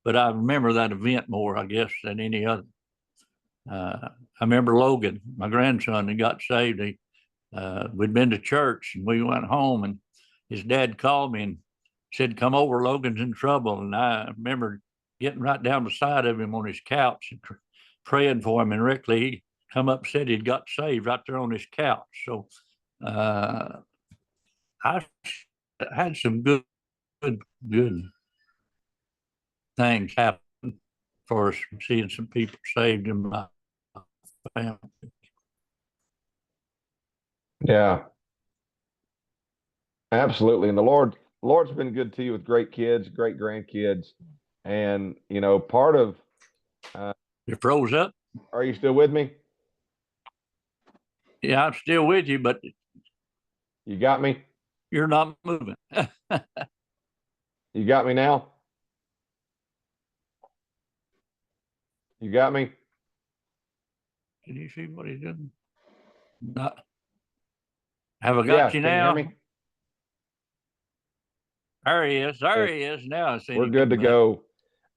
but I remember that event more, I guess, than any other. I remember Logan, my grandson, who got saved. We'd been to church, and we went home, and his dad called me and said, "Come over, Logan's in trouble." And I remember getting right down beside of him on his couch and praying for him. And Rick Lee come up and said he'd got saved right there on his couch. So I had some good things happen for us, seeing some people saved in my family. Yeah, absolutely. And the Lord Lord's been good to you with great kids, great grandkids, and part of. You froze up. Are you still with me? Yeah, I'm still with you, but You got me. you're not moving. You got me now. You got me. Can you see what he's doing? Not, have I Yeah. got you Can you hear now? me? There he is. There Yes. he is. Now I see We're you good to come back. go.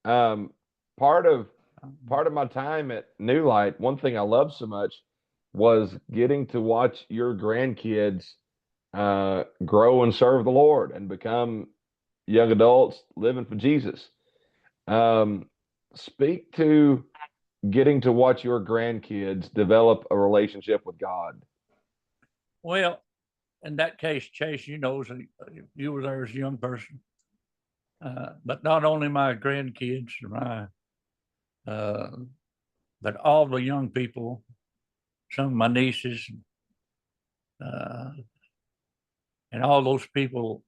Um, part of my time at New Light, one thing I loved so much was getting to watch your grandkids grow and serve the Lord and become young adults living for Jesus. Um, speak to getting to watch your grandkids develop a relationship with God. Well, in that case, Chase, you were there as a young person, but not only my grandkids, uh, but all the young people, some of my nieces, uh, and all those people,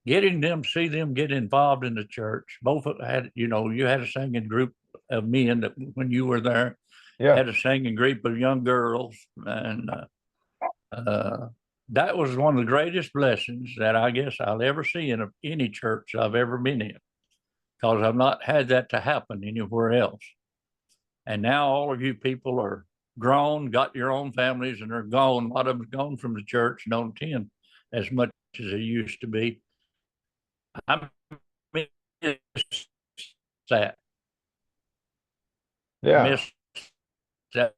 getting them, see them get involved in the church. You had a singing group of men that when you were there, Yeah. had a singing group of young girls, and uh, that was one of the greatest blessings that I guess I'll ever see in any church I've ever been in, because I've not had that to happen anywhere else. And now all of you people are grown, got your own families, and are gone. A lot of them gone from the church, don't attend as much as they used to be. I miss that. I Yeah. miss that.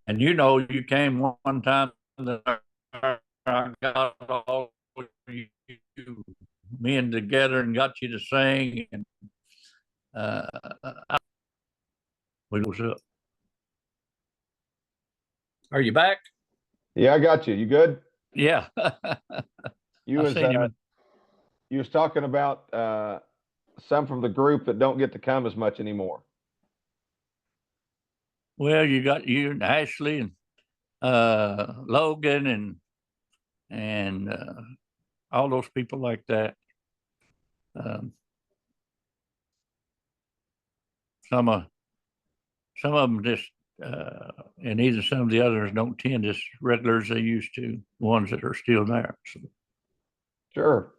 And you came one time that I got all you men together and got you to sing, and uh, we was up. Are you back? Yeah, I got you. You good? Yeah, You I was seen him. you was talking about some from the group that don't get to come as much anymore. Well, you got you and Ashley and Logan and all those people like that. Um, some of some of them just and either some of the others don't tend as regular as they used to. Ones that are still there. So, Sure.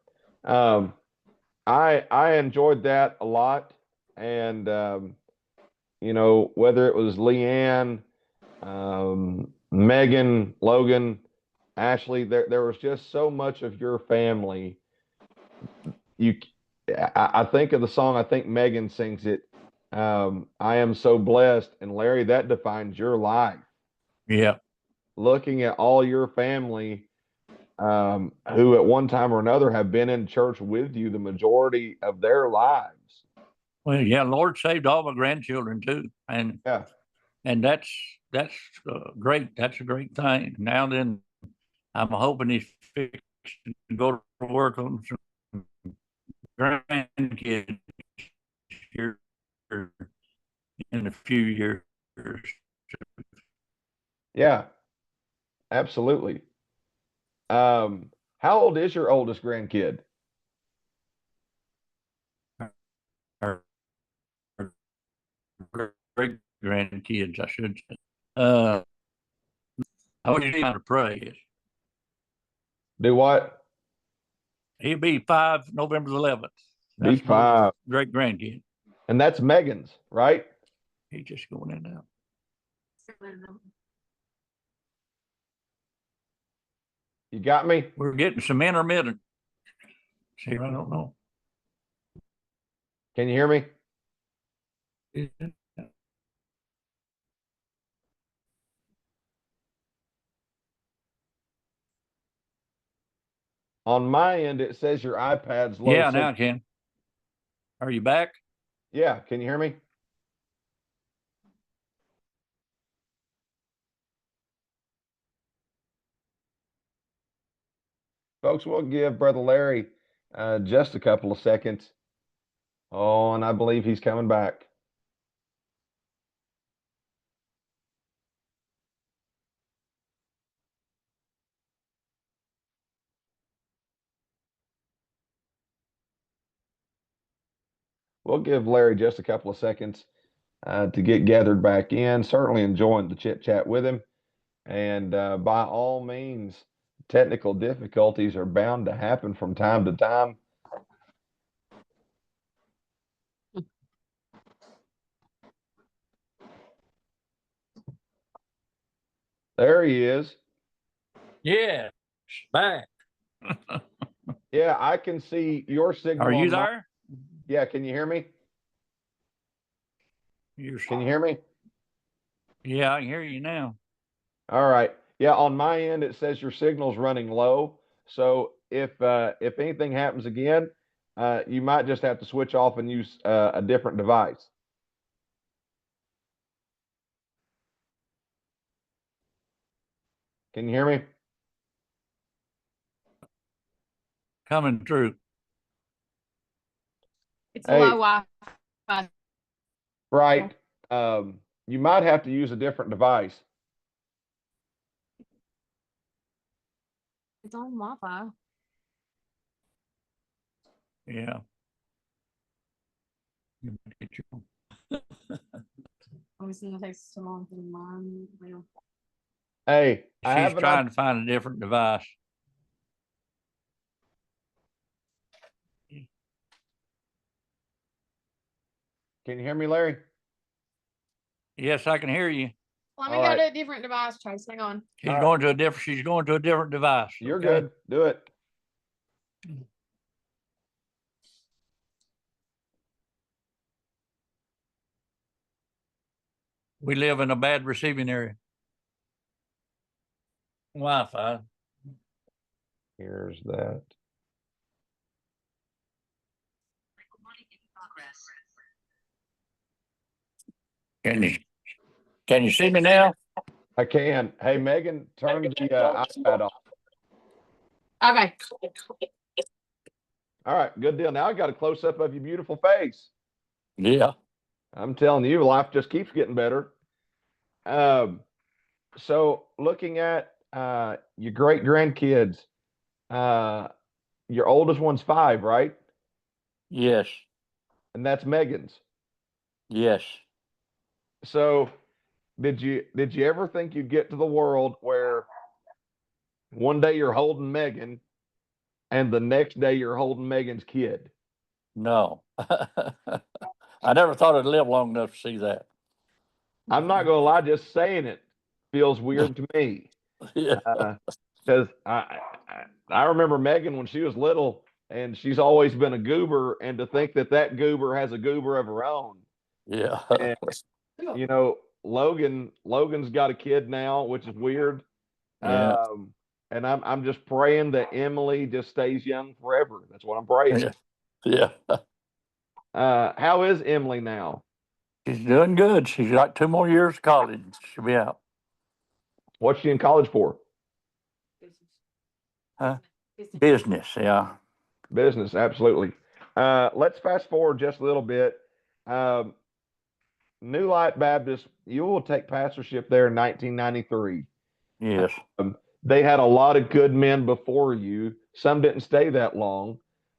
Um, I enjoyed that a lot, and whether it was Leanne, Megan, Logan, Ashley, there was just so much of your family. You, I think of the song. I think Megan sings it. I am so blessed, and Larry, that defines your life. yeah. Looking at all your family, who at one time or another have been in church with you the majority of their lives. Well, yeah. Lord saved all my grandchildren too, Yeah. and that's great. That's a great thing. Now then, I'm hoping he's fixing to go to work on some grandkids here in a few years. Yeah, absolutely. How old is your oldest grandkid? Our great grandkids, I should say. Uh, I want you to pray. Do what? He'll be 5 November the 11th. Be That's my oldest five. great grandkid. And that's Megan's, right? He's just going in now. You got me? We're getting some intermittent. See, I don't know. Can you hear me? On my end, it says your iPad's low Yeah, now signal. I can. Are you back? Yeah, can you hear me? Folks, we'll give Brother Larry just a couple of seconds. Oh, and I believe he's coming back. we'll give Larry just a couple of seconds to get gathered back in. Certainly enjoying the chit chat with him. And by all means, technical difficulties are bound to happen from time to time. There he is. Yeah, back. Yeah, I can see your signal. Are you there? Yeah, can you hear me? Can you hear me? Yeah, I can hear you now. All right. Yeah, on my end it says your signal's running low. So if anything happens again, you might just have to switch off and use a different device. Can you hear me? Coming through. It's low Wi-Fi. Right. You might have to use a different device. It's on Wi-Fi. Yeah. I'm just gonna take so long for mine. Hey, she's trying to find a different device. Can you hear me, Larry? Yes, I can hear you. Let me go to a different device, Chase. Hang on. She's going to a different device. You're good. Do it. We live in a bad receiving area. Wi-Fi. Here's that. Can you see me now? I can. Hey, Megan, turn the iPad off. Okay. All right, good deal. Now I got a close up of your beautiful face. Yeah. I'm telling you, life just keeps getting better. So looking at your great grandkids, your oldest one's 5, right? Yes. And that's Megan's. Yes. So did you ever think you'd get to the world where one day you're holding Megan and the next day you're holding Megan's kid? No. I never thought I'd live long enough to see that. I'm not gonna lie, just saying it feels weird to me. Yeah. Because I remember Megan when she was little, and she's always been a goober, and to think that that goober has a goober of her own. Yeah. And, you know, Logan's got a kid now, which is weird. Yeah. And I'm just praying that Emily just stays young forever. That's what I'm praying. Yeah. How is Emily now? She's doing good. She's got 2 more years of college. She'll be out. What's she in college for? Huh? Business, yeah. Business, absolutely. Let's fast forward just a little bit. New Light Baptist, you will take pastorship there in 1993. Yes. They had a lot of good men before you. Some didn't stay that long.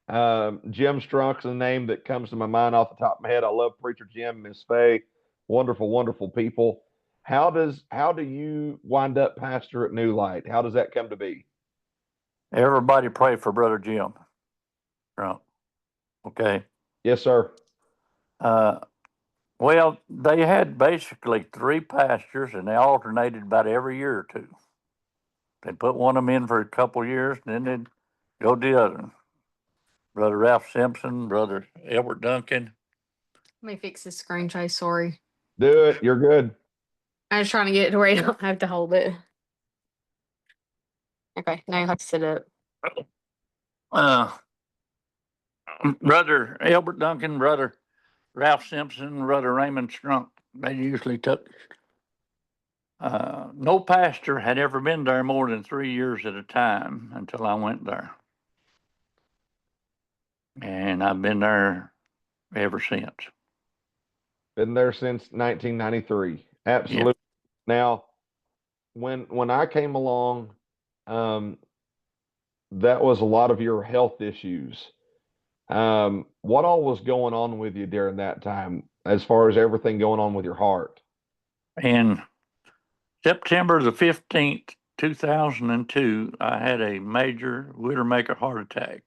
Jim Strunk's a name that comes to my mind off the top of my head. I love Preacher Jim, Miss Faye, wonderful, wonderful people. How do you wind up pastor at New Light? How does that come to be? Everybody pray for Brother Jim Strunk. Okay. Yes, sir. Well, they had basically 3 pastors, and they alternated about every year or 2. They put one of them in for a couple of years, and then they'd go to the other. Brother Ralph Simpson, Brother Albert Duncan. Let me fix this screen, Chase. Sorry. Do it. You're good. I was trying to get it to where you don't have to hold it. Okay, now you have to sit up. Brother Albert Duncan, Brother Ralph Simpson, Brother Raymond Strunk. They usually took. No pastor had ever been there more than 3 years at a time until I went there. And I've been there ever since. Been there since 1993. Absolutely. Yeah. Now, when I came along, that was a lot of your health issues. What all was going on with you during that time, as far as everything going on with your heart? And September the 15th, 2002, I had a major Widowmaker heart attack.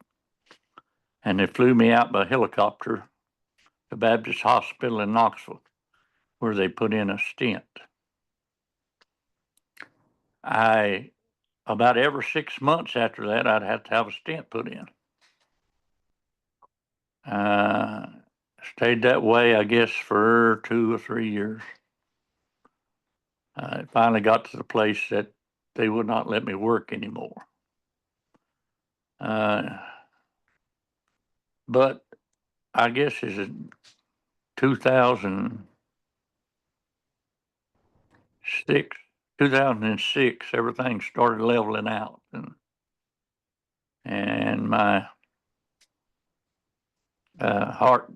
And they flew me out by helicopter to Baptist Hospital in Knoxville, where they put in a stent. About every 6 months after that, I'd have to have a stent put in. Stayed that way, I guess, for 2 or 3 years. It finally got to the place that they would not let me work anymore. But I guess it's in 2006, everything started leveling out, and my heart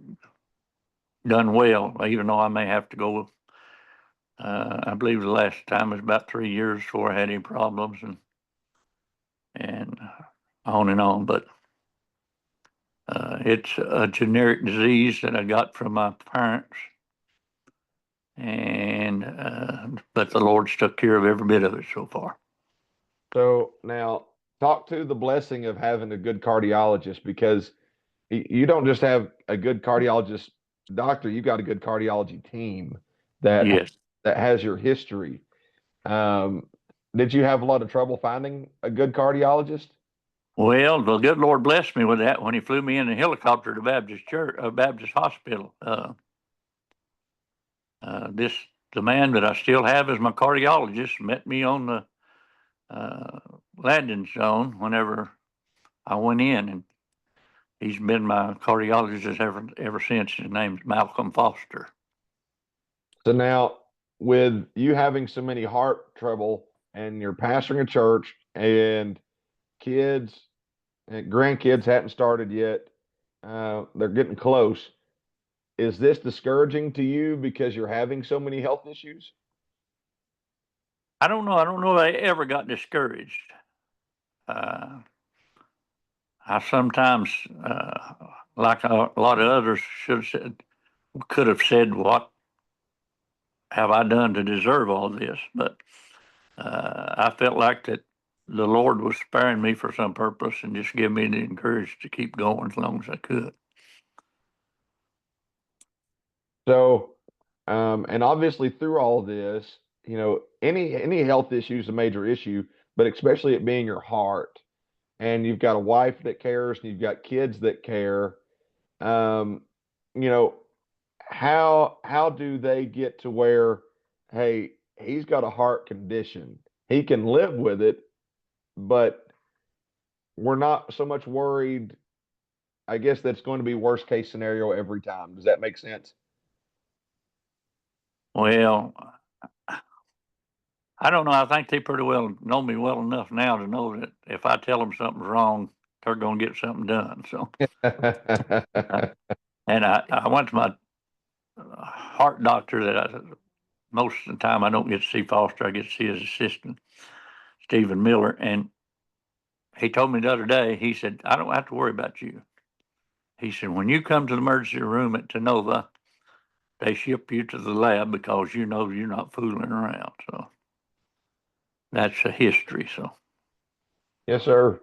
done well, even though I may have to go. I believe the last time was about 3 years before I had any problems, and on and on. But it's a generic disease that I got from my parents, and but the Lord's took care of every bit of it so far. So now, talk to the blessing of having a good cardiologist, because you don't just have a good cardiologist doctor, you got a good cardiology team that Yes. that has your history. Um, did you have a lot of trouble finding a good cardiologist? Well, the good Lord blessed me with that when He flew me in a helicopter to Baptist Church, Baptist Hospital. The man that I still have as my cardiologist met me on the landing zone whenever I went in, and he's been my cardiologist ever since. His name's Malcolm Foster. So now, with you having so many heart trouble and you're pastoring a church and kids and grandkids hadn't started yet, they're getting close. Is this discouraging to you because you're having so many health issues? I don't know. I don't know if I ever got discouraged. Uh, I sometimes, like a lot of others, could have said, "What have I done to deserve all this?" But I felt like that the Lord was sparing me for some purpose and just giving me the encouragement to keep going as long as I could. So, and obviously through all of this, any health issue is a major issue, but especially it being your heart, and you've got a wife that cares, and you've got kids that care. Um, you know, how do they get to where, hey, he's got a heart condition, he can live with it, but we're not so much worried. I guess that's going to be worst case scenario every time. Does that make sense? Well, I don't know. I think they pretty well know me well enough now to know that if I tell them something's wrong, they're going to get something done. So, and I went to my heart doctor most of the time I don't get to see Foster. I get to see his assistant, Stephen Miller. And he told me the other day, he said, "I don't have to worry about you." He said, "When you come to the emergency room at Tenova, they ship you to the lab because you know you're not fooling around." So that's a history. So, Yes, sir.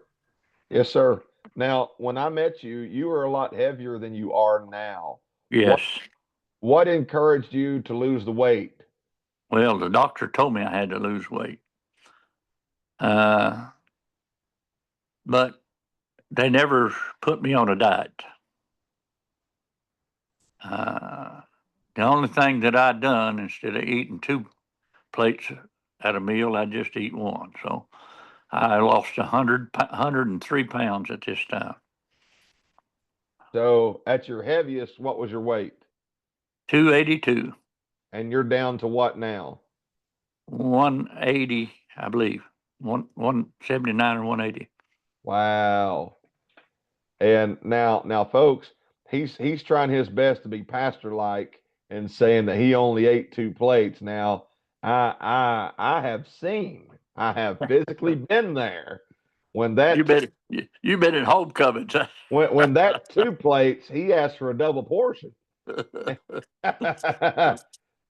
Yes, sir. Now, when I met you, you were a lot heavier than you are now. What yes. what encouraged you to lose the weight? Well, the doctor told me I had to lose weight. Uh, but they never put me on a diet. Uh, the only thing that I'd done, instead of eating 2 plates at a meal, I just eat one. So I lost 103 pounds at this time. So, at your heaviest, what was your weight? 282, And you're down to what now? 180, I believe. 179 or 180. Wow. And now, folks, he's trying his best to be pastor like and saying that he only ate 2 plates. Now, I have seen, I have physically been there. when that You been at homecoming. when that 2 plates, he asked for a double portion.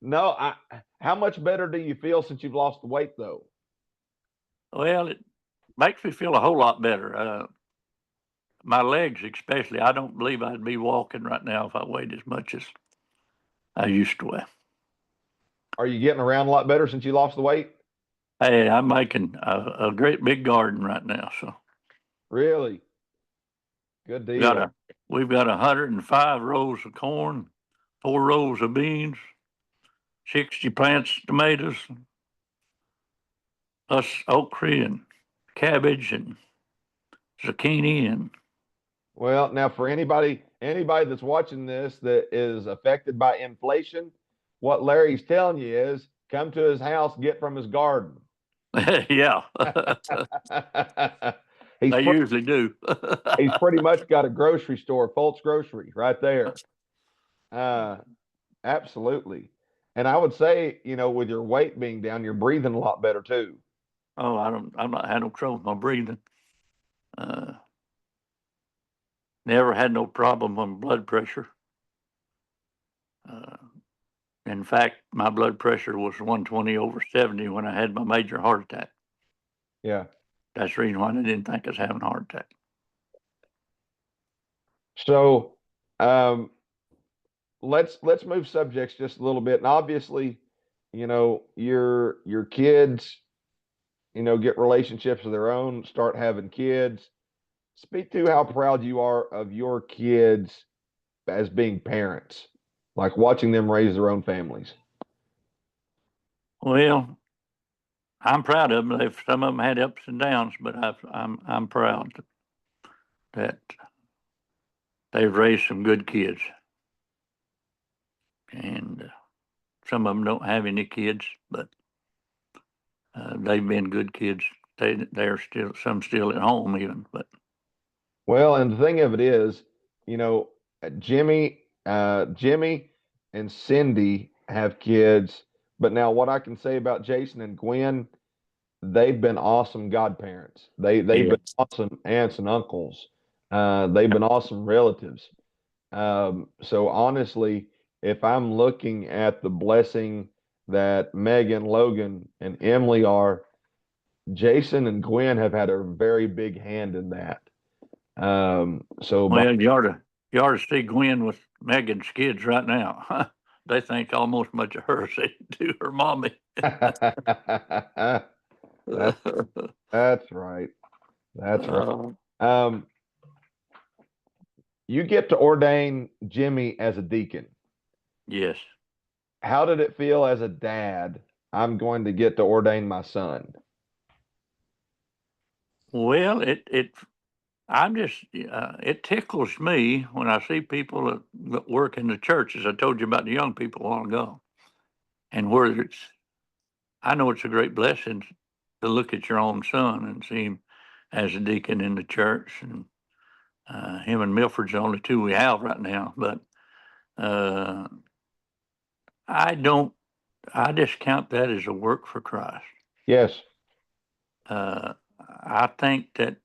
No, how much better do you feel since you've lost the weight though? Well, it makes me feel a whole lot better. My legs, especially, I don't believe I'd be walking right now if I weighed as much as I used to weigh. Are you getting around a lot better since you lost the weight? Hey, I'm making a great big garden right now, so Really? Good we got deal. we've got 105 rows of corn, 4 rows of beans, 60 plants of tomatoes, plus okra and cabbage and zucchini and Well, now for anybody that's watching this that is affected by inflation, what Larry's telling you is come to his house, get from his garden. yeah, he's they pretty, usually do. he's pretty much got a grocery store, Fults Grocery, right there. Absolutely. And I would say, with your weight being down, you're breathing a lot better too. Oh, I'm not had no trouble with my breathing. Uh, Never had no problem with blood pressure. Uh, in fact, my blood pressure was 120/70 when I had my major heart attack. Yeah. That's the reason why they didn't think I was having a heart attack. So, let's move subjects just a little bit. And obviously, your kids, get relationships of their own, start having kids. Speak to how proud you are of your kids as being parents, like watching them raise their own families. Well, I'm proud of them. Some of them had ups and downs, but I'm proud that they've raised some good kids, and some of them don't have any kids, but they've been good kids. They're still at home even, but Well, and the thing of it is, you know, Jimmy and Cindy have kids, but now what I can say about Jason and Gwen, they've been awesome godparents. They've yeah. been awesome aunts and uncles. They've been awesome relatives. So honestly, if I'm looking at the blessing that Megan, Logan, and Emily are, Jason and Gwen have had a very big hand in that. So by Well, you ought to see Gwen with Megan's kids right now. They think almost much of her as they do her mommy. that's that's right. That's right. Uh, Um, you get to ordain Jimmy as a deacon. yes. How did it feel as a dad? I'm going to get to ordain my son. Well, I'm just, it tickles me when I see people that work in the church, as I told you about the young people a while ago, and where I know it's a great blessing to look at your own son and see him as a deacon in the church, and him and Milford's the only two we have right now. But uh, I don't. I just count that as a work for Christ. Yes. I think that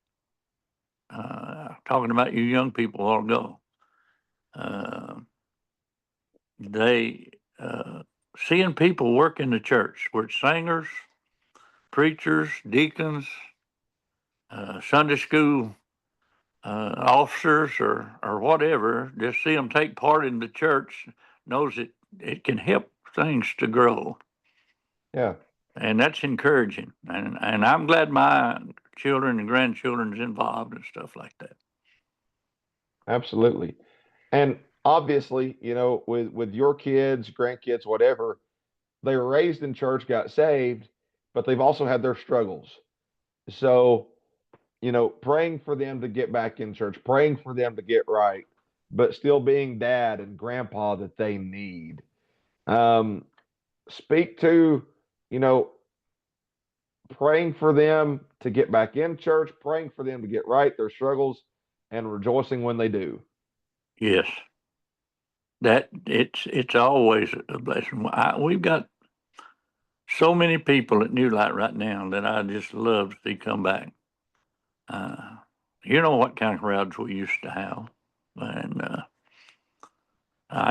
talking about you young people a while ago, uh, they seeing people work in the church, where it's singers, preachers, deacons, Sunday school officers, or whatever, just see them take part in the church, knows it can help things to grow, Yeah. and that's encouraging. And I'm glad my children and grandchildren's involved and stuff like that. Absolutely. And obviously, with your kids, grandkids, whatever, they were raised in church, got saved, but they've also had their struggles. So, praying for them to get back in church, praying for them to get right, but still being dad and grandpa that they need. Um, Speak to, you know, praying for them to get back in church, praying for them to get right, their struggles, and rejoicing when they do. Yes, that it's always a blessing. We've got so many people at New Light right now that I just love to see come back. You know what kind of crowds we used to have. And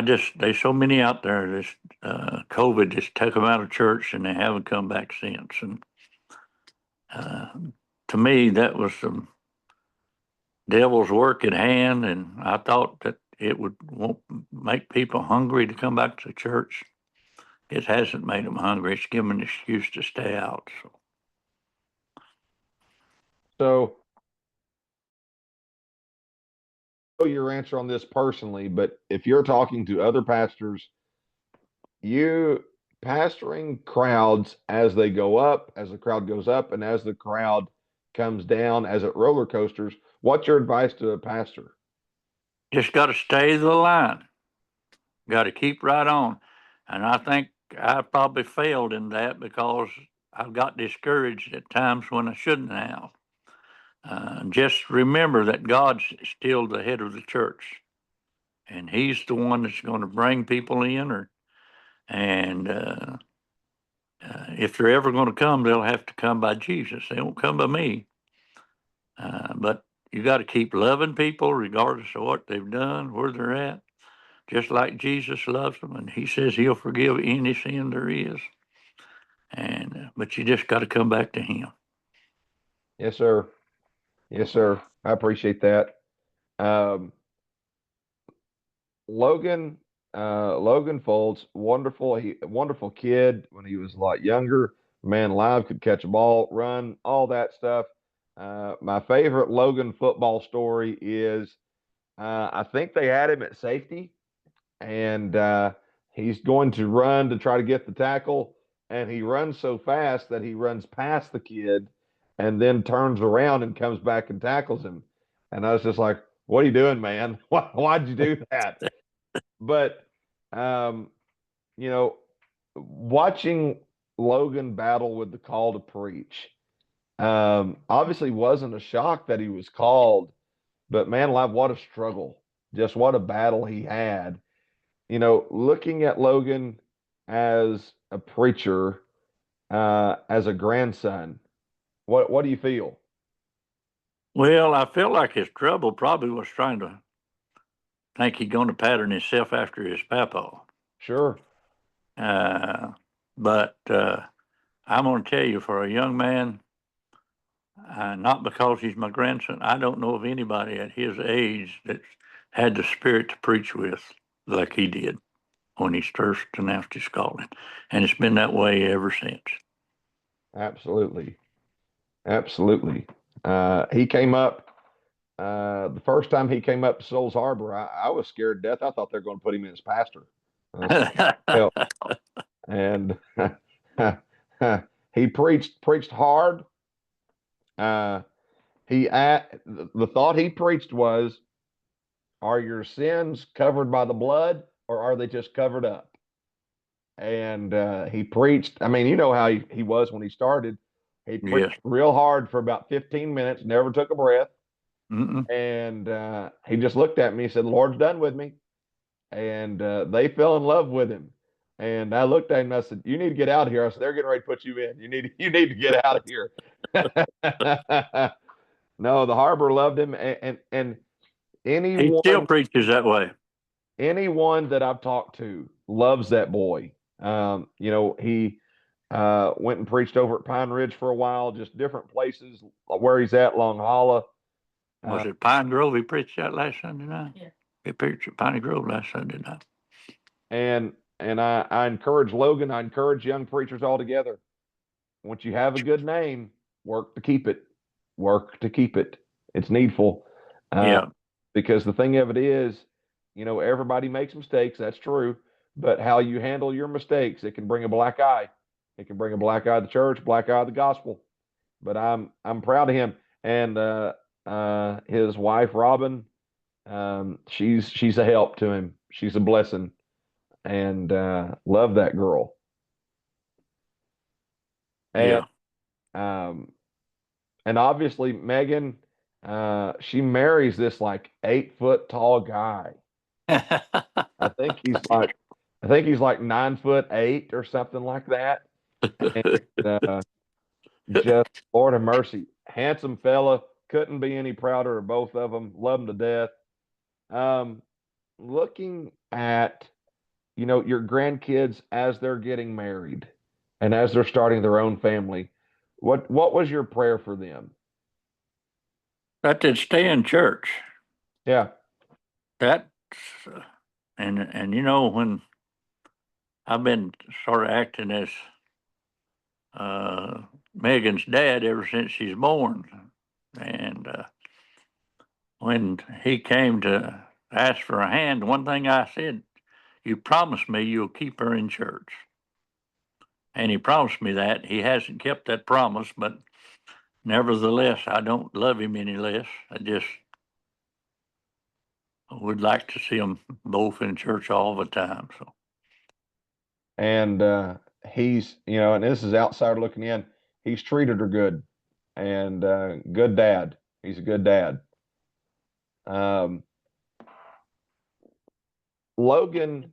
there's so many out there. This COVID just took them out of church and they haven't come back since. And uh, to me, that was some devil's work at hand. And I thought that it would won't make people hungry to come back to church. It hasn't made them hungry. It's given them an excuse to stay out. So, I know your answer on this personally, but if you're talking to other pastors, you pastoring crowds as they go up, as the crowd goes up, and as the crowd comes down, as it roller coasters, what's your advice to a pastor? Just got to stay the line. Got to keep right on. And I think I probably failed in that because I've got discouraged at times when I shouldn't have. Just remember that God's still the head of the church, and He's the one that's going to bring people in. And if they're ever going to come, they'll have to come by Jesus. They won't come by me. But you got to keep loving people regardless of what they've done, where they're at, just like Jesus loves them, and He says He'll forgive any sin there is. And but you just got to come back to Him. Yes, sir. Yes, sir. I appreciate that. Um, Logan Fults, wonderful kid when he was a lot younger. Man alive, could catch a ball, run, all that stuff. My favorite Logan football story is I think they had him at safety, and he's going to run to try to get the tackle, and he runs so fast that he runs past the kid and then turns around and comes back and tackles him. And I was just like, "What are you doing, man? Why'd you do that?" But um, you know, watching Logan battle with the call to preach, obviously wasn't a shock that he was called, but man alive, what a struggle. Just what a battle he had. Looking at Logan as a preacher, as a grandson, what do you feel? Well, I felt like his trouble probably was trying to think he's going to pattern himself after his papa. Sure. But I'm going to tell you, for a young man, not because he's my grandson, I don't know of anybody at his age that's had the spirit to preach with like he did when he first announced his calling. And it's been that way ever since. Absolutely. Absolutely. He came up the first time he came up to Souls Harbor. I was scared to death. I thought they were going to put him in as pastor. Well, and he preached hard. The thought he preached was, "Are your sins covered by the blood, or are they just covered up?" And he preached. I mean, you know how he was when he started. He preached Yes. real hard for about 15 minutes, never took a breath. Mm-mm. And he just looked at me and said, "The Lord's done with me." And they fell in love with him. And I looked at him and I said, "You need to get out of here." I said, "They're getting ready to put you in. You need to get out of here." No, the Harbor loved him, and He still anyone preaches that way. anyone that I've talked to loves that boy. He went and preached over at Pine Ridge for a while, just different places where he's at, Long Hollow. Was it Pine Grove he preached at last Sunday night? Yeah. He preached at Pine Grove last Sunday night. And I encourage Logan, I encourage young preachers all together. Once you have a good name, work to keep it. Work to keep it. It's needful. Yeah. Because the thing of it is, everybody makes mistakes. That's true. But how you handle your mistakes, it can bring a black eye. It can bring a black eye of the church, black eye of the gospel. But I'm proud of him. And his wife, Robin, she's a help to him. She's a blessing. And love that girl. And Yeah. um, and obviously Megan, she marries this like 8 foot tall guy. I think he's like I think he's like 9'8" or something like that. And just Lord have mercy, handsome fella, couldn't be any prouder of both of them. Love them to death. Um, Looking at, your grandkids as they're getting married and as they're starting their own family, what was your prayer for them? That they'd stay in church. Yeah. That's and when I've been sort of acting as Megan's dad ever since she's born, and when he came to ask for a hand, one thing I said, "You promised me you'll keep her in church," and he promised me that. He hasn't kept that promise, but nevertheless, I don't love him any less. I just would like to see them both in church all the time. So And he's, and this is outsider looking in, he's treated her good, and good dad. He's a good dad. Um, Logan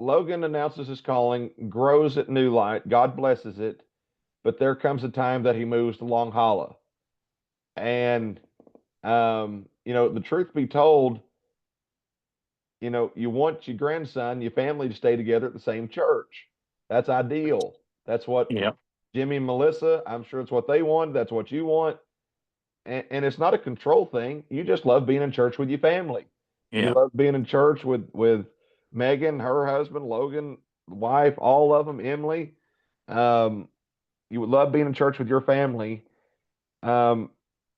Logan announces his calling, grows at New Light. God blesses it, but there comes a time that he moves to Long Hollow. And the truth be told, you want your grandson, your family to stay together at the same church. That's ideal. That's what yeah, Jimmy and Melissa, I'm sure it's what they want. That's what you want. And it's not a control thing. You just love being in church with your family. You yeah, love being in church with Megan, her husband, Logan, wife, all of them, Emily. Um, you would love being in church with your family. Um,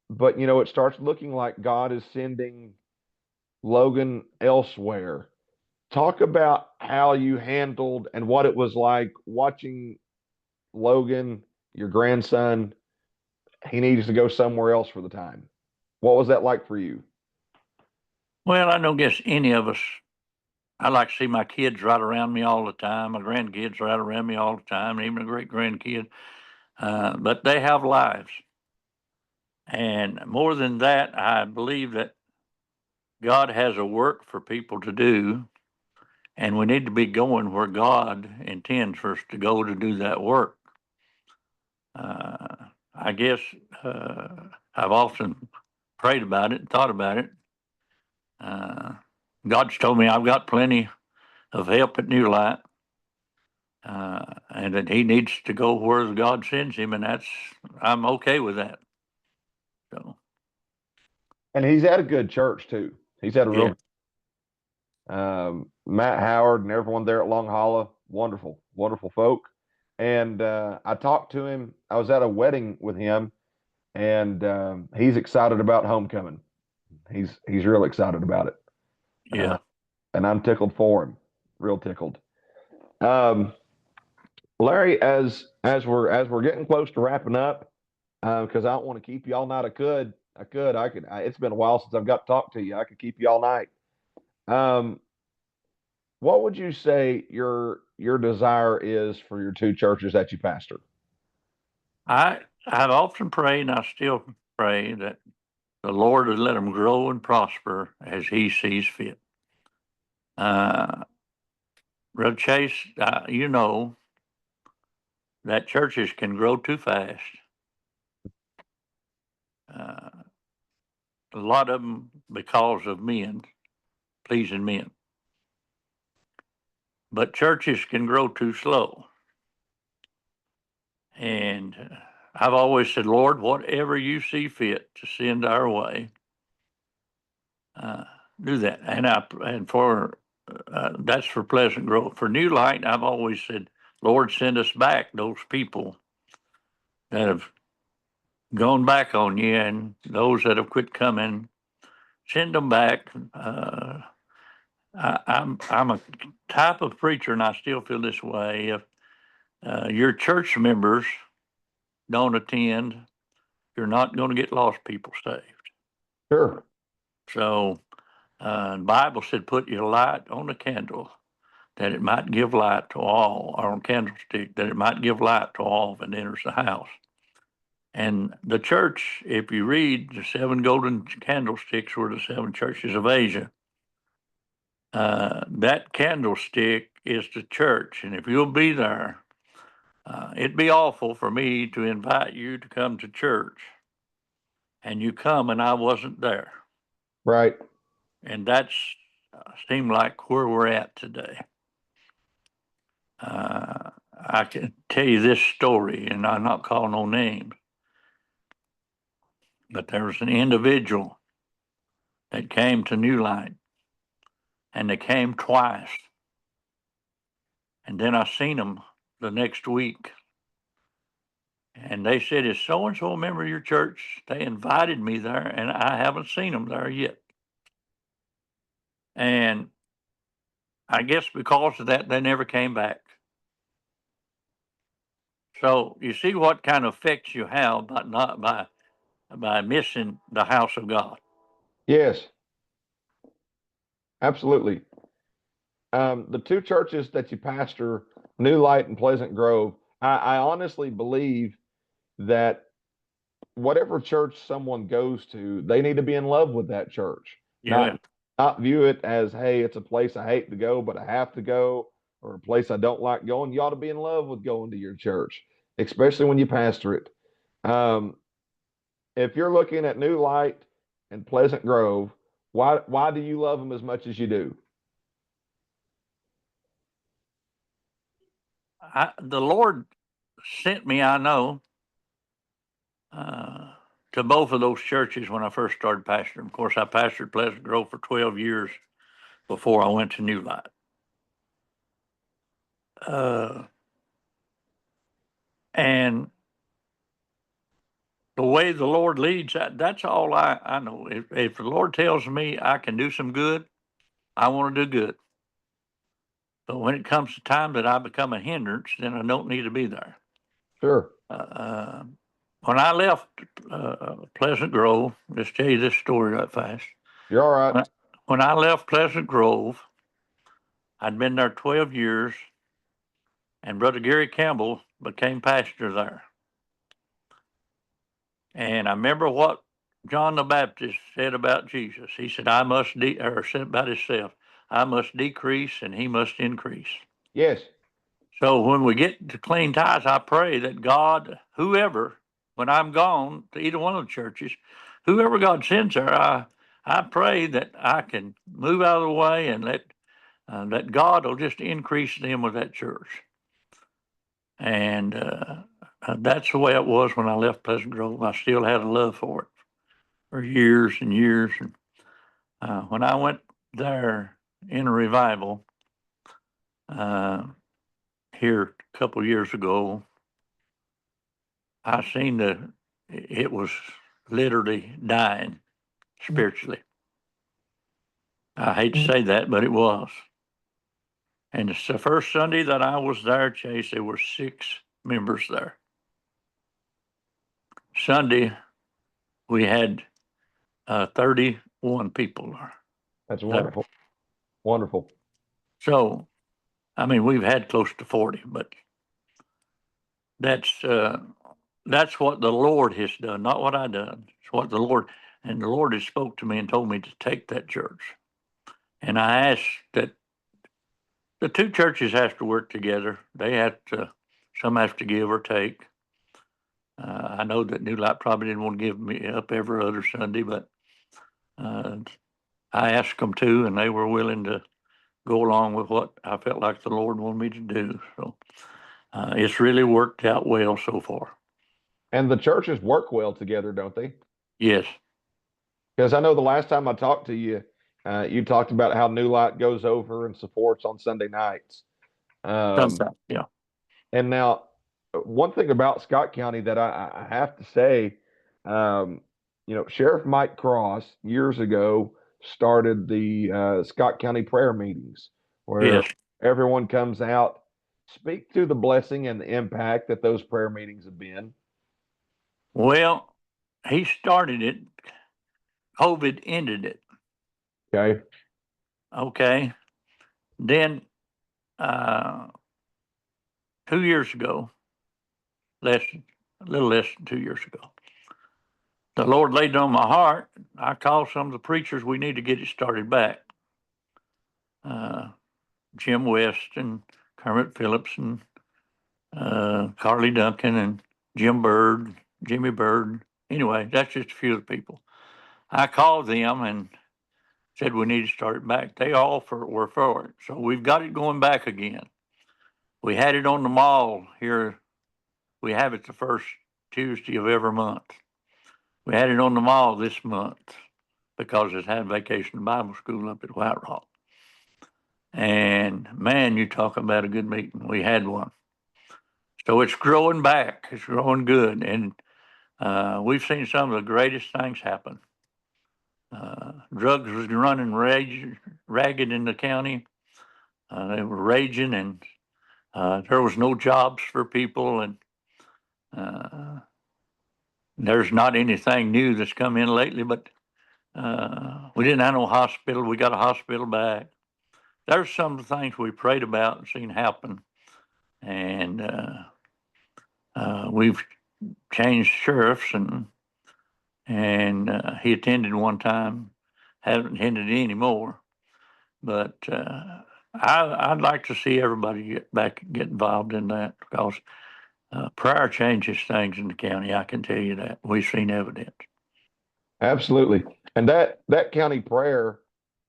but it starts looking like God is sending Logan elsewhere. Talk about how you handled and what it was like watching Logan, your grandson. He needs to go somewhere else for the time. What was that like for you? Well, I don't guess any of us. I like to see my kids right around me all the time, my grandkids right around me all the time, and even a great grandkid. But they have lives. And more than that, I believe that God has a work for people to do, and we need to be going where God intends for us to go to do that work. I guess I've often prayed about it and thought about it. Uh, God's told me I've got plenty of help at New Light, and that he needs to go where God sends him, and I'm okay with that. So And he's at a good church too. He's at a yeah, real Matt Howard and everyone there at Long Hollow, wonderful, wonderful folk. And I talked to him. I was at a wedding with him, and he's excited about homecoming. He's real excited about it, uh, yeah. and I'm tickled for him, real tickled. Um, Larry, as we're getting close to wrapping up, because I don't want to keep you all night. It's been a while since I've got to talk to you. I could keep you all night. Um, what would you say your desire is for your two churches that you pastor? I've often prayed, and I still pray that the Lord would let them grow and prosper as He sees fit. Uh, Brother Chase, you know that churches can grow too fast. Uh, a lot of them because of men, pleasing men. But churches can grow too slow. And I've always said, Lord, whatever you see fit to send our way, uh, do that. And for that's for Pleasant Grove. For New Light, I've always said, Lord, send us back those people that have gone back on you, and those that have quit coming, send them back. I'm a type of preacher, and I still feel this way. If your church members don't attend, you're not going to get lost people saved. Sure. So, the Bible said, "Put your light on a candle, that it might give light to all, or on a candlestick, that it might give light to all that enters the house." And the church, if you read, the seven golden candlesticks were the seven churches of Asia. That candlestick is the church, and if you'll be there, it'd be awful for me to invite you to come to church and you come and I wasn't there. Right. And that's seemed like where we're at today. I can tell you this story, and I'm not calling no names, but there was an individual that came to New Light, and they came twice. And then I seen them the next week. And they said, is so-and-so a member of your church? They invited me there, and I haven't seen them there yet. And I guess because of that, they never came back. So you see what kind of effects you have by missing the house of God. Yes. Absolutely. The two churches that you pastor, New Light and Pleasant Grove, I honestly believe that whatever church someone goes to, they need to be in love with that church. Yeah. Not view it as, hey, it's a place I hate to go, but I have to go, or a place I don't like going. You ought to be in love with going to your church, especially when you pastor it. Um, if you're looking at New Light and Pleasant Grove, why do you love them as much as you do? The Lord sent me, I know, to both of those churches when I first started pastoring. Of course, I pastored Pleasant Grove for 12 years before I went to New Light. And the way the Lord leads, that's all I know. If the Lord tells me I can do some good, I want to do good. But when it comes to time that I become a hindrance, then I don't need to be there. Sure. When I left Pleasant Grove, let's tell you this story right fast. You're all right. When I left Pleasant Grove, I'd been there 12 years, and Brother Gary Campbell became pastor there. And I remember what John the Baptist said about Jesus. He said, or said about himself, I must decrease and he must increase. Yes. So when we get to clean ties, I pray that God, whoever, when I'm gone to either one of the churches, whoever God sends there, I pray that I can move out of the way and that God will just increase them with that church. And that's the way it was when I left Pleasant Grove. I still had a love for it for years and years. And when I went there in a revival here a couple years ago, I seen it was literally dying spiritually. I hate to say that, but it was. And it's the first Sunday that I was there, Chase, there were 6 members there. Sunday, we had 31 people there. That's wonderful. Wonderful. So, I mean, we've had close to 40, but that's what the Lord has done, not what I done. It's what the Lord, and the Lord has spoke to me and told me to take that church. And I asked that the two churches have to work together. They have to, some have to give or take. I know that New Light probably didn't want to give me up every other Sunday, but I asked them to, and they were willing to go along with what I felt like the Lord wanted me to do. So it's really worked out well so far. And the churches work well together, don't they? Yes. Because I know the last time I talked to you, you talked about how New Light goes over and supports on Sunday nights. Sometimes, yeah. And now, one thing about Scott County that I have to say, Sheriff Mike Cross years ago started the Scott County prayer meetings where Yes. everyone comes out. Speak to the blessing and the impact that those prayer meetings have been. Well, he started it. COVID ended it. Okay. Okay. Then 2 years ago, a little less than 2 years ago, the Lord laid it on my heart. I called some of the preachers. We need to get it started back. Jim West and Kermit Phillips and Carly Duncan and Jim Bird, Jimmy Bird, anyway, that's just a few of the people. I called them and said we need to start it back. They all were for it. So we've got it going back again. We had it on the mall here. We have it the first Tuesday of every month. We had it on the mall this month because it's had Vacation Bible School up at White Rock. And man, you talk about a good meeting. We had one. So it's growing back. It's growing good. And we've seen some of the greatest things happen. Drugs was running ragged in the county. They were raging, and there was no jobs for people. And there's not anything new that's come in lately, but we didn't have no hospital. We got a hospital back. There's some of the things we prayed about and seen happen. And we've changed sheriffs, and he attended one time, hasn't attended anymore. But I'd like to see everybody get involved in that, because prayer changes things in the county. I can tell you that. We've seen evidence. Absolutely. And that county prayer,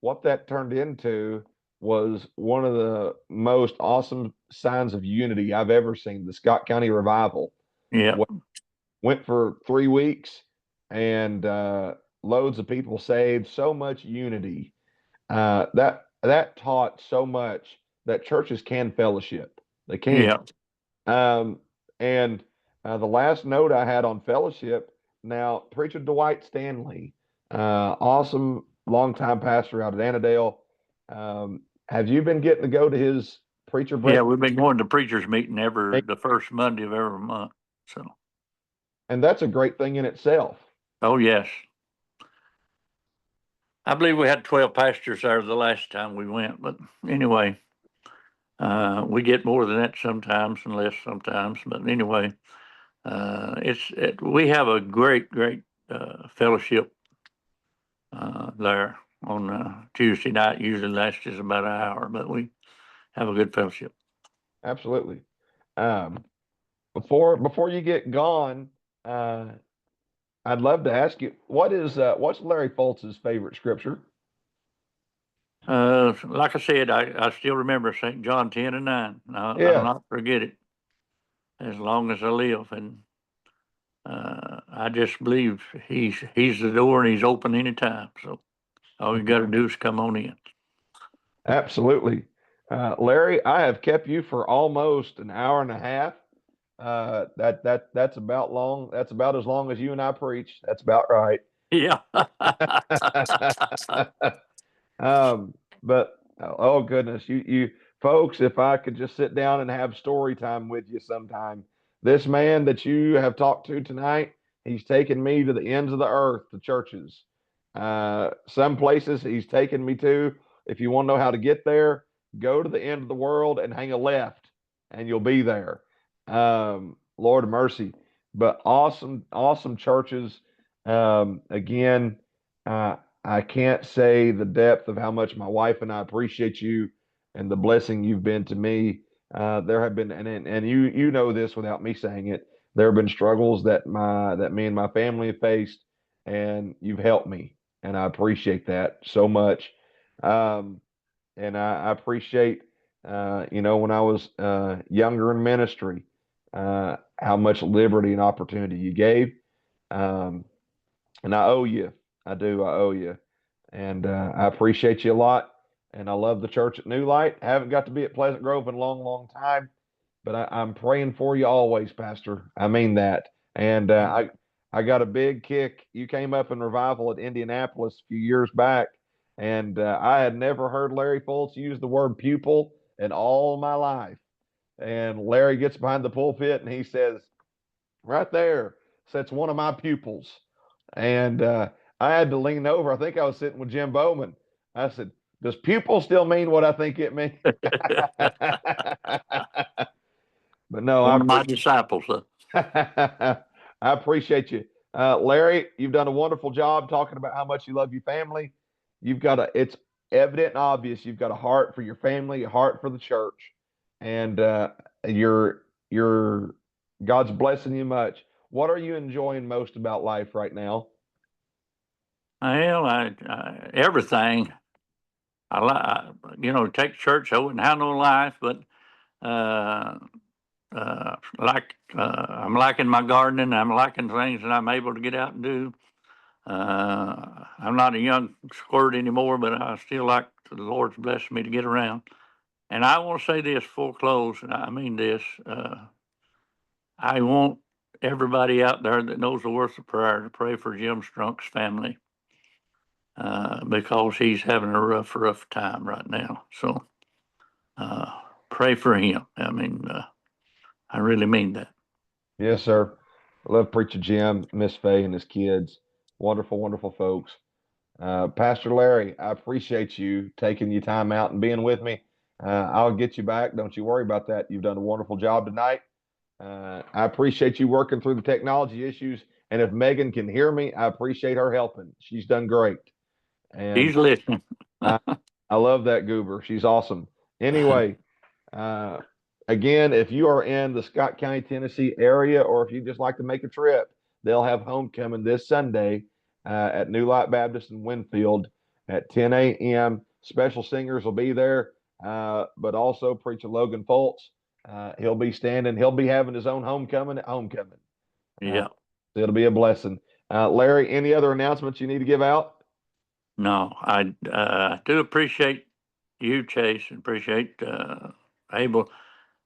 what that turned into was one of the most awesome signs of unity I've ever seen. The Scott County Revival Yeah, went for 3 weeks, and loads of people saved, so much unity. That taught so much that churches can fellowship. They can. yeah, Um, and the last note I had on fellowship, now, Preacher Dwight Stanley, awesome longtime pastor out at Annandale. Have you been getting to go to his preacher yeah. break? We've been going to preachers meeting the first Monday of every month. So, And that's a great thing in itself. oh yes, I believe we had 12 pastors there the last time we went. But anyway, we get more than that sometimes and less sometimes. But anyway, we have a great fellowship there on Tuesday night. Usually lasts just about an hour, but we have a good fellowship. Absolutely. Um, before you get gone, I'd love to ask you, what's Larry Fults' favorite scripture? Like I said, I still remember St. John 10:9. I'll Yeah, not forget it as long as I live. And I just believe he's the door and he's open anytime. So all you got to do is come on in. absolutely. Larry, I have kept you for almost an hour and a half. That's about long. That's about as long as you and I preach. That's about right. Yeah. um, but oh goodness, you folks, if I could just sit down and have story time with you sometime. This man that you have talked to tonight, he's taken me to the ends of the earth, to churches. Some places he's taken me to. If you want to know how to get there, go to the end of the world and hang a left, and you'll be there. Lord of mercy, but awesome, awesome churches. Again, uh, I can't say the depth of how much my wife and I appreciate you and the blessing you've been to me. There have been, and you know this without me saying it. There have been struggles that me and my family have faced, and you've helped me, and I appreciate that so much. Um, and I appreciate, when I was younger in ministry, how much liberty and opportunity you gave. Um, and I owe you. I do. I owe you. And I appreciate you a lot. And I love the church at New Light. I haven't got to be at Pleasant Grove in a long, long time, but I'm praying for you always, Pastor. I mean that. And I got a big kick. You came up in revival at Indianapolis a few years back, and I had never heard Larry Fults use the word pupil in all my life. And Larry gets behind the pulpit and he says, right there sits one of my pupils. And I had to lean over. I think I was sitting with Jim Bowman. I said, does pupil still mean what I think it means? But no, One of my disciples. I appreciate you. Larry, you've done a wonderful job talking about how much you love your family. It's evident and obvious you've got a heart for your family, a heart for the church, and you're God's blessing you much. what are you enjoying most about life right now? Well, everything. Take church. I wouldn't have no life, but uh, I'm liking my gardening. I'm liking things that I'm able to get out and do. I'm not a young squirt anymore, but I still like the Lord's blessed me to get around. And I want to say this full close, and I mean this. I want everybody out there that knows the worth of prayer to pray for Jim Strunk's family because he's having a rough time right now. So pray for him. I mean, I really mean that. Yes, sir. I love Preacher Jim, Miss Faye, and his kids. Wonderful, wonderful folks. Pastor Larry, I appreciate you taking your time out and being with me. I'll get you back. Don't you worry about that. You've done a wonderful job tonight. I appreciate you working through the technology issues. And if Megan can hear me, I appreciate her helping. She's done great. And He's listening. I, I love that goober. She's awesome. Anyway, uh, again, if you are in the Scott County, Tennessee area, or if you just like to make a trip, they'll have homecoming this Sunday at New Light Baptist in Winfield at 10 a.m. Special singers will be there, but also Preacher Logan Fults. He'll be standing. He'll be having his own homecoming at homecoming. Yeah. It'll be a blessing. Larry, any other announcements you need to give out? No, I do appreciate you, Chase, and appreciate Abel.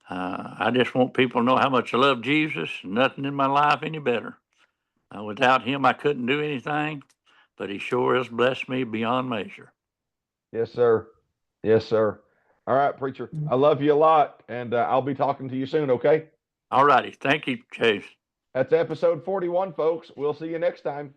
I just want people to know how much I love Jesus. Nothing in my life any better. Without him, I couldn't do anything, but he sure has blessed me beyond measure. Yes, sir. Yes, sir. All right, preacher. I love you a lot, and I'll be talking to you soon, okay? All righty. Thank you, Chase. That's episode 41, folks. We'll see you next time.